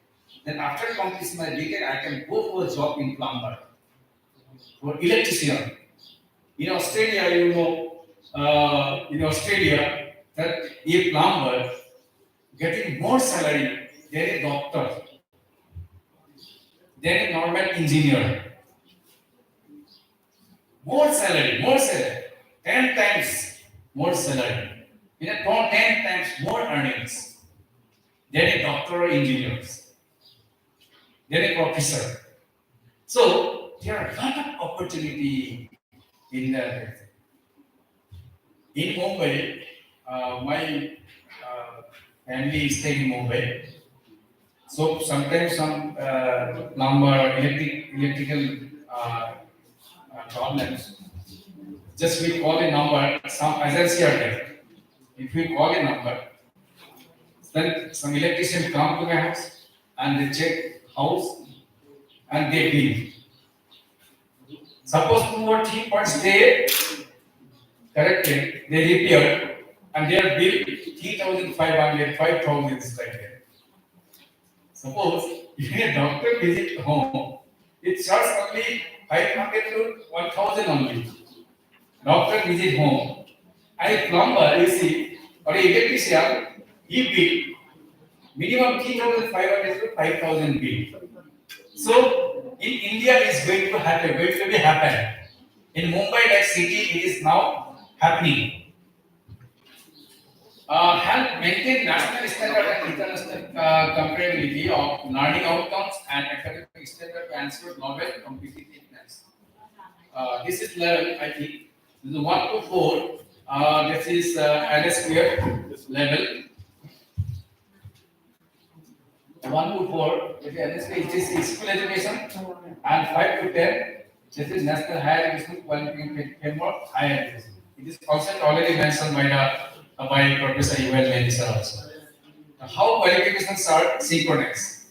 Then after completing my BTech, I can go for a job in plumber or electrician. In Australia, in Australia, that a plumber getting more salary than a doctor, than a normal engineer. More salary, 10 times more salary. 10 times more earnings than a doctor or engineers, than a professor. So there are a lot of opportunity in the in Mumbai. My family is staying in Mumbai. So sometimes some electrical problems. Just we call a number, some agency are there. If we call a number, then some electrician come to my house and they check house and they bill. Suppose 2 or 3 points they corrected, they repaired and their bill 3,500, 5,000 is like that. Suppose if a doctor visit home, it charges only 500 to 1,000 only. Doctor visit home. And a plumber, you see, or a electrician, he bill minimum 3,500 to 5,000 bill. So in India, it's going to happen, going to be happen. In Mumbai, like city, it is now happening. Help maintain national standard and international comparability of learning outcomes and academic standard to answer novel competitiveness. This is level, I think. This is 1 to 4. This is N square level. 1 to 4. This is N is school education, and 5 to 10. This is national higher education qualification framework, higher education. It is also already mentioned by Professor Yuval Medisar also. How qualifications are synchronized?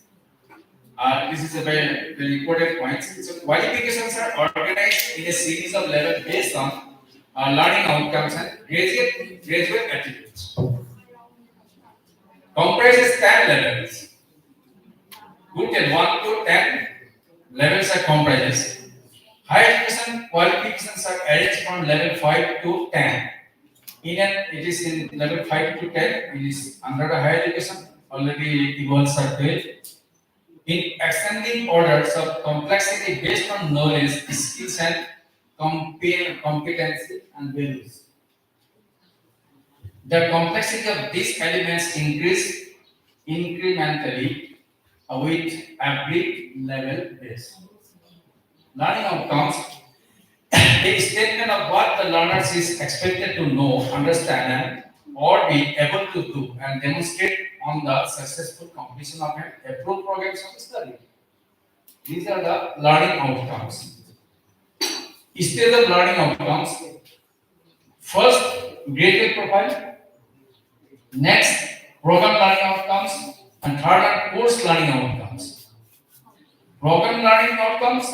This is a very important point. So qualifications are organized in a series of levels based on learning outcomes and graduate attributes. Comprises 10 levels. Good and 1 to 10 levels are comprises. Higher education qualifications are arranged from level 5 to 10. It is in level 5 to 10. It is under the higher education. Already evolves are built in ascending orders of complexity based on knowledge, skills, and competency and values. The complexity of these elements increase incrementally with every level base. Learning outcomes, a statement of what the learners is expected to know, understand, or be able to do and demonstrate on the successful completion of an approved programs of study. These are the learning outcomes. Stage of learning outcomes. First, graded profile. Next, program learning outcomes. And third, course learning outcomes. Program learning outcomes,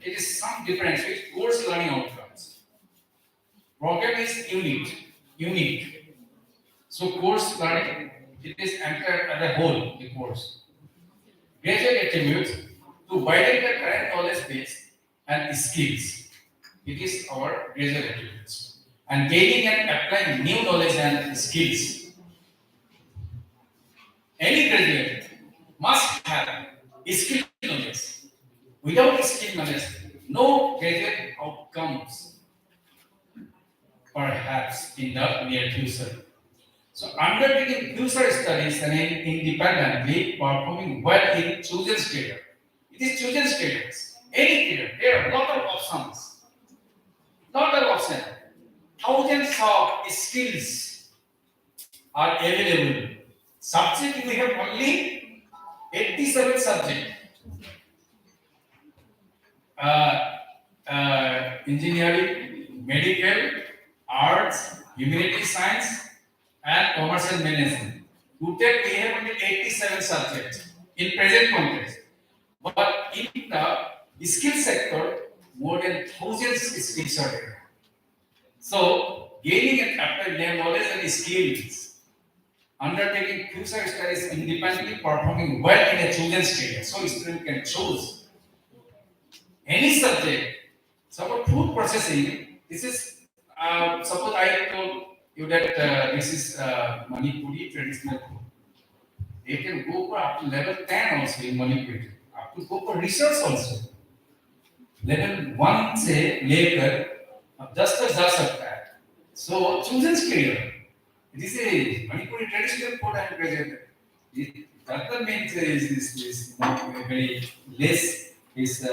it is some difference with course learning outcomes. Program is unique. So course learning, it is entered as a whole, the course. Graduate attributes to widen the current knowledge base and skills. It is our graduate attributes. And gaining and applying new knowledge and skills. Any graduate must have skill knowledge. Without skill knowledge, no graduate outcomes, perhaps in the near future. So, undertaking future studies and independently performing well in chosen career. It is chosen careers. Any career, there are a lot of options. Thousands of skills are available. Subject we have only 87 subjects. uh, engineering, medical, arts, humanity science, and commercial management. Total we have only 87 subjects in present context. But in the skill sector, more than thousands skills are there. So, gaining and applying knowledge and skills, undertaking future studies independently, performing well in a chosen area. So, student can choose any subject. Suppose food processing, this is, suppose I told you that this is Manipuri traditional food. They can go for up to level 10 also in Manipuri, up to go for research also. Level 1 से लेकर अब 10 तक जा सकता है. So children's career. This is Manipuri traditional food and present. That means is very less is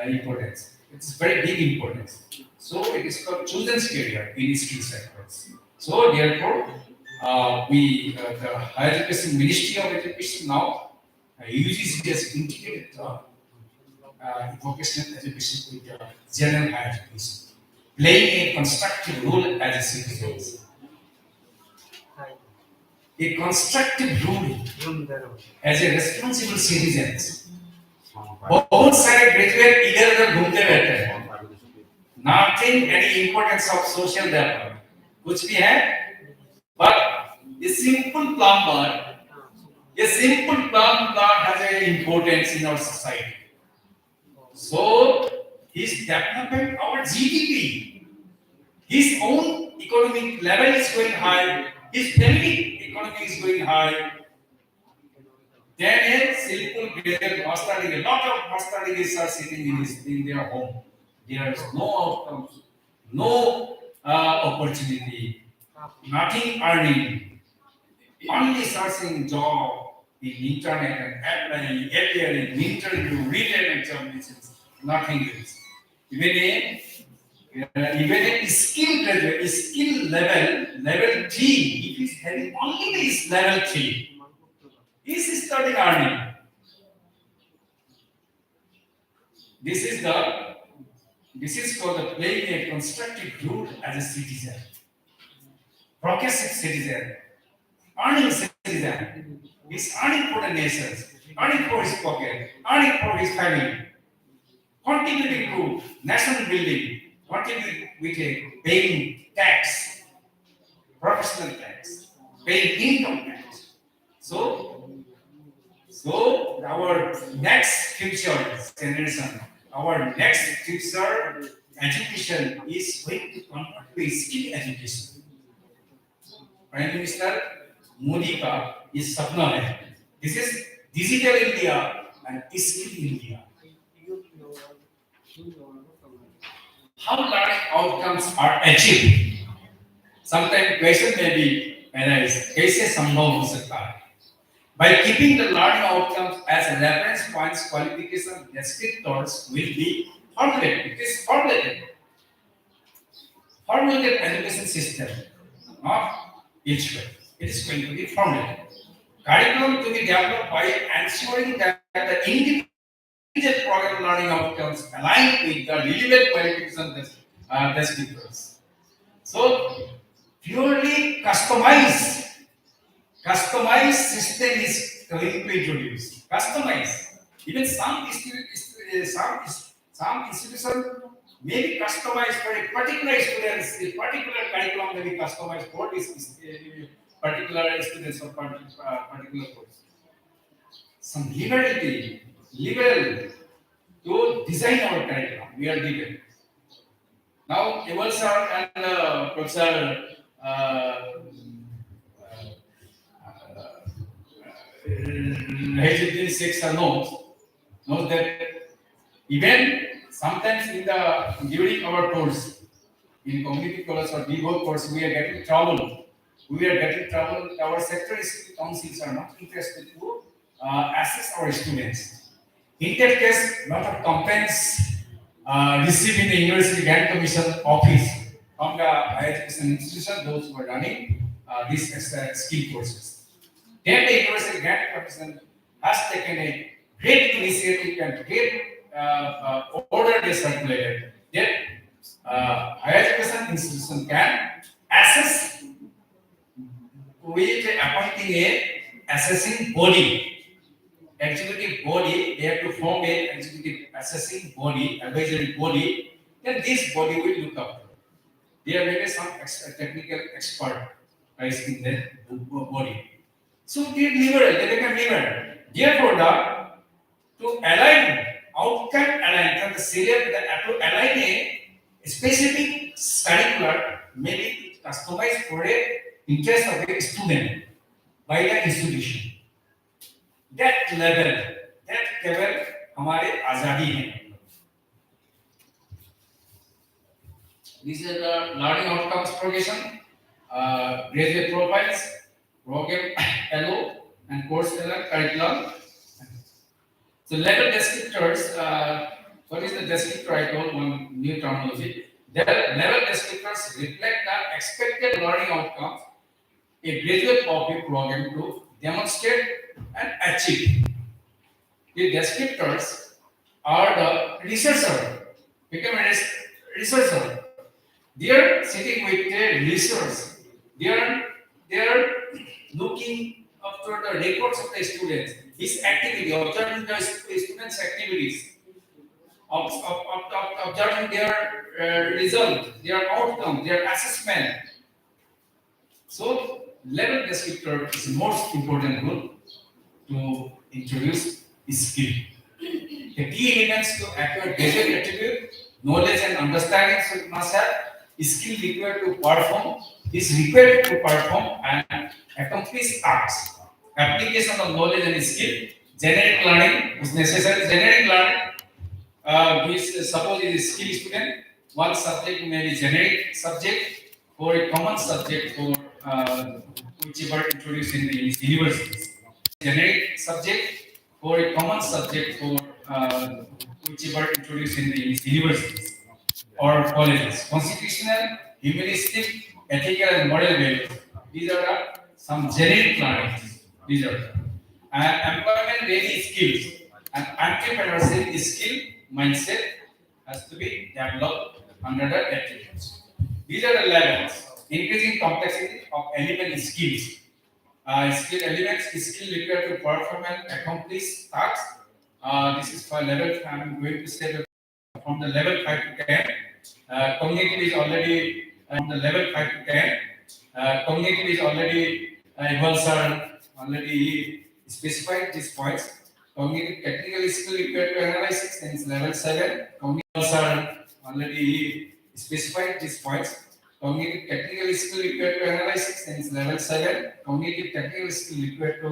importance. It's very big importance. So it is called children's career in skill sectors. So therefore, the Higher Education Ministry of Education now UGC has integrated vocational education with general higher education, playing a constructive role as a citizen. A constructive role as a responsible citizen. बहुत सारे graduate इधर उधर घूमते रहते हैं. Nothing any importance of social development. कुछ भी है, but a simple plumber has an importance in our society. So his development, our GDP, his own economic level is going high, his family economy is going high. Then a simple graduate master degree, a lot of master degrees are sitting in their home. There is no outcomes, no opportunity, nothing earning, only searching job in internet and applying, appearing, interview, written examinations, nothing else. Even a skill graduate, skill level 3, if he is having only this level 3, he is starting earning. This is called the playing a constructive role as a citizen, progressive citizen, earning citizen. He's earning for the nation, earning for his pocket, earning for his family, contributing to national building, contributing with a paying tax, professional tax, paying income tax. So our next future generation, our next future education is going to convert to a skill education. Prime Minister Modi का ये सपना है. This is digital India and skill India. How learning outcomes are achieved? Sometimes question may be arise, कैसे संभव हो सकता है? By keeping the learning outcomes as reference points, qualification descriptors will be formulated. It is formulated education system, not each way. It is going to be formulated. Curriculum to be developed by ensuring that the individual program learning outcomes align with the relevant qualification descriptors. So, purely customized system is going to introduce. Customized. Even some institutions may be customized for a particular students. A particular curriculum may be customized for this particular students or particular course. Some liberal to design our curriculum. We are given. Now, Eval sir and Professor Rajiv Sheikh knows that even sometimes during our course in community college or DBO course we are getting trouble. Our sector councils are not interested to assess our students. In that case, lot of complaints received in the University Grant Commission office from the higher education institution, those who are running these skill courses. Then the University Grant Commission has taken a great initiative and great order they circulated, that higher education institution can assess with appointing a assessing body. Executive body, they have to form a executive assessing body, advisory body, then this body will look after. There may be some technical expert in the body. So they liberal, they become liberal. Therefore, to align, outcome align, the syllabus to align a specific curricular may be customized for a interest of a student by the institution. That level हमारे आजादी है. These are the learning outcomes progression, graduate profiles, program LO and course curriculum. So level descriptors, what is the descriptor? I told one new terminology. The level descriptors reflect the expected learning outcomes a graduate of a program to demonstrate and achieve. The descriptors are the researcher, become a researcher. They are sitting with the research. They are looking after the records of the students, his activity, observing the students' activities, observing their result, their outcome, their assessment. So, level descriptor is the most important role to introduce skill. The key elements to acquire basic attribute, knowledge and understanding must have skill required to perform, is required to perform and accomplish tasks. Application of knowledge and skill, generic learning is necessary. Generic learning, which suppose is skill student, one subject may be generic subject or a common subject for whichever introduced in the universities. Generic subject or a common subject for whichever introduced in the universities or colleges. Constitutional, humanistic, ethical, and moral values. These are some generic learnings. These are employment ready skills and entrepreneurship skill mindset has to be developed under the attributes. These are the levels. Increasing complexity of element skills. Skill elements, skill required to perform and accomplish tasks. This is for level. I'm going to say from the level 5 to 10. Cognitive is already from the level 5 to 10. Cognitive is already already specified these points. Cognitive technical skill required to analysis is level 7. Cognitive are already specified these points. Cognitive technical skill required to analysis is level 7. Cognitive technical skill required to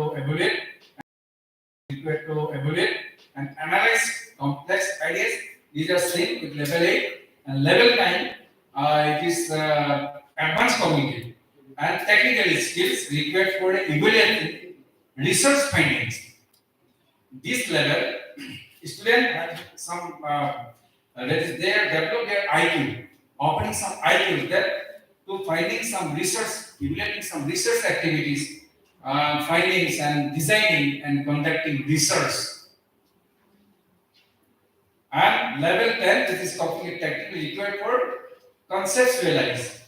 evaluate and analyze complex ideas. These are same with level 8 and level 9. It is advanced cognitive and technical skills required for evaluating research findings. This level, student have some that is they develop their IQ, opening some IQ that to finding some research, evaluating some research activities, findings and designing and conducting research. And level 10, this is cognitive technical required for conceptualize,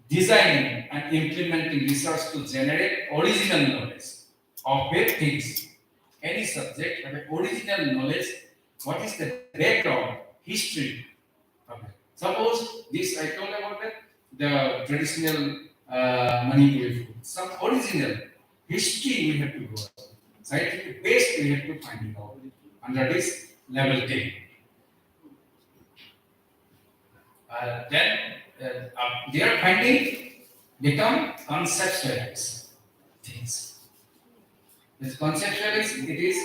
designing and implementing research to generate original knowledge of things. Any subject have an original knowledge. What is the background, history? Okay. Suppose this I told about the traditional Manipuri food. Some original history we have to go. Scientific base we have to find it out under this level 10. Then their finding become conceptualized things. This conceptualized, it is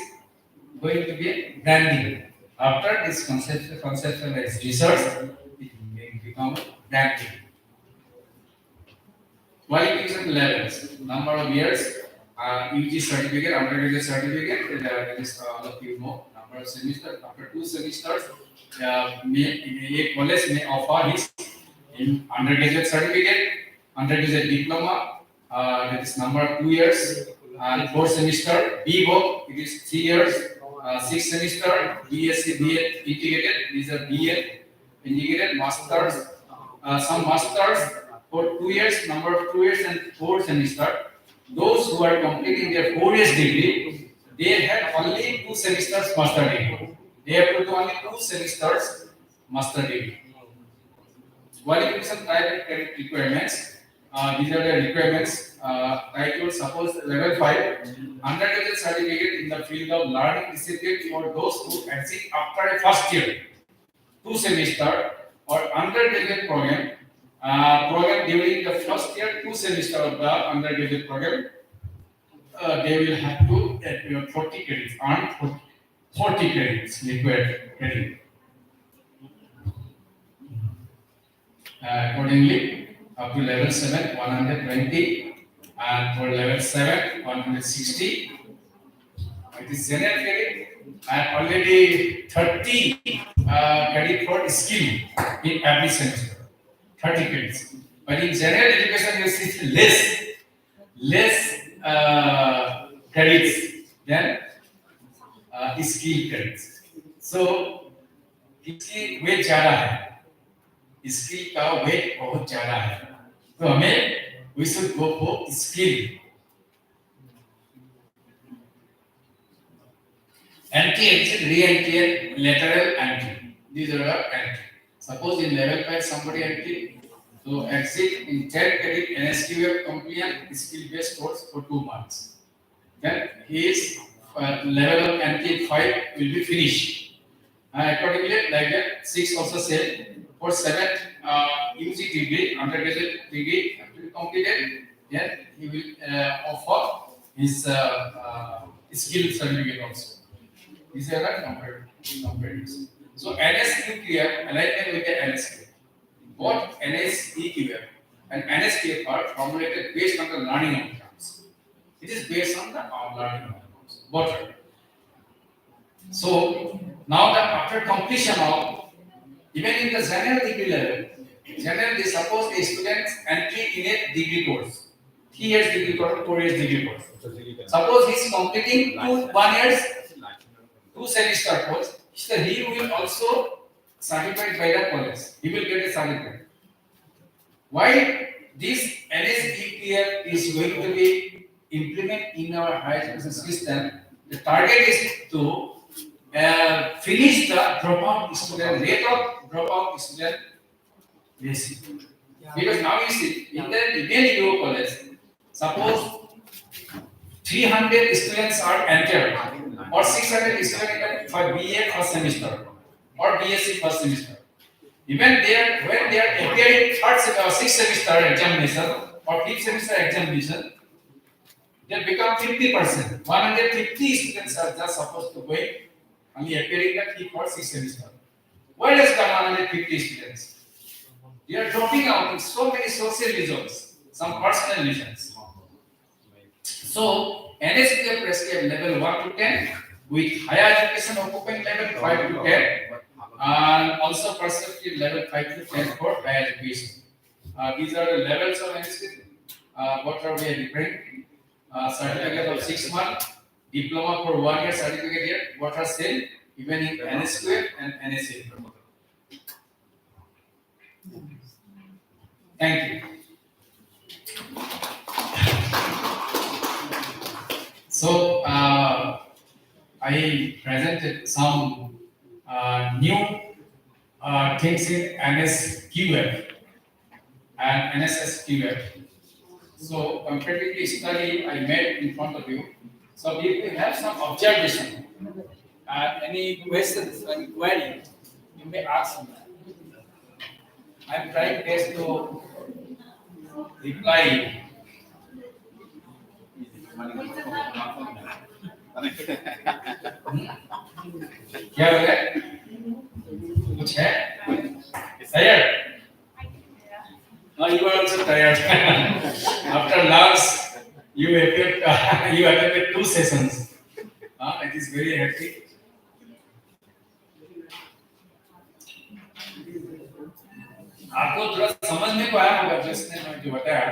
going to be branding. After this conceptualized research, it may become branding. Qualification levels, number of years, UG certificate, undergraduate certificate, all of you know, number of semesters. After 2 semesters, a college may offer his undergraduate certificate, undergraduate diploma, that is number of 2 years, and 4 semester. BVOC, it is 3 years, 6 semester BSc BA integrated. These are BA integrated masters. Some masters for 2 years, number of 2 years and 4 semester. Those who are completing their 4 years degree, they have only 2 semesters master degree. They have to do only 2 semesters master degree. Qualification type and credit requirements. These are the requirements. Title suppose level 5 undergraduate certificate in the field of learning discipline for those who exit after a first year, 2 semester or undergraduate program. Program during the first year, 2 semester of the undergraduate program. They will have to 40 credits, earn 40 credits required credit. Accordingly, up to level 7, 120, and for level 7, 160. It is general credit, and already 30 credit for skill in every semester. 30 credits. But in general education, you see less credits than skill credits. So इसकी wait ज़्यादा है, skill का wait बहुत ज़्यादा है, तो हमें we should go for skill. Anti-exit, re-entry, and lateral entry. These are the entry. Suppose in level 5 somebody entry, so exit in 10 credit NSQF compliant skill-based course for 2 months. Then his level of entry 5 will be finished. Accordingly, like that, 6 also said for 7 UG degree, undergraduate degree to be completed, then he will offer his skill certificate also. These are the comparisons. So NSQF alignment with the NSQF. Both NSEQF and NSQF are formulated based on the learning outcomes. It is based on the learning outcomes. Both are. So now that after completion of even in the general degree level, generally suppose a student's entry in a degree course, 3 years degree course, 4 years degree course. Suppose he is completing 1 year, 2 semester course, so he will also certified by the college. He will get a certificate. Why this NSEQF is going to be implemented in our higher education system? The target is to finish the dropout student rate of dropout student ratio. Because now you see in the Indian UO college, suppose 300 students are entered or 600 students for BA first semester or BSc first semester. Even when they are appearing third semester, 6th semester examination or 5th semester examination, they become 50%. 150 students are just supposed to wait only appearing the 5th or 6th semester. Why does the 150 students? They are dropping out in so many social reasons, some personal reasons. So NSQF prescribed level 1 to 10 with higher education occupying level 5 to 10 and also prescribed level 5 to 10 for higher education. These are the levels of NSQF. What are we referring? Certificate of 6 months, diploma for 1 year certificate here. What are same even in NSQF and NSA. Thank you. So I presented some new things in NSQF and NSSQF. So comparatively study I made in front of you. So if you have some observation, any questions, any query, you may ask me. I'm trying best to reply. क्या हो गया? कुछ है? Tired? No, you are also tired. After lunch, you attended 2 sessions. It is very hectic. आपको थोड़ा समझ में को आया होगा जिसने मैं जो बताया.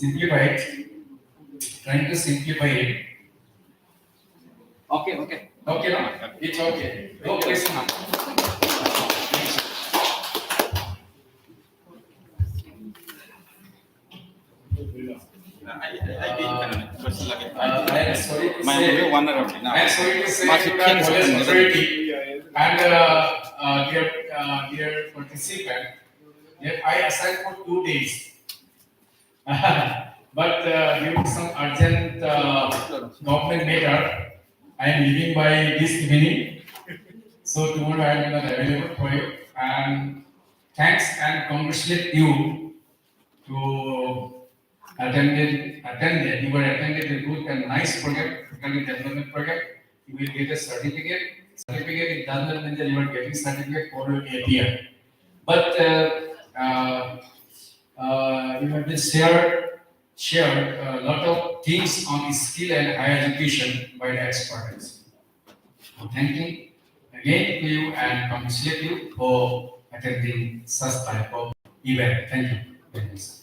Simplify it. Trying to simplify it. Okay, okay. Okay, no? It's okay. No question. I did question lagi. I am sorry to My say, one around now. I am sorry to say Masih to the kids college kan, authority and dear participant that I assigned for 2 days. But due to some urgent government matter, I am leaving by this evening. So tomorrow I am not available for you. And thanks and congratulate you to attended. You were attended a good and nice project, faculty development project. You will get a certificate. Certificate it does not mean that you are getting certificate for your APR. But you have been shared a lot of things on skill and higher education by the experts. So thank you again to you and congratulate you for attending such type of event. Thank you very much.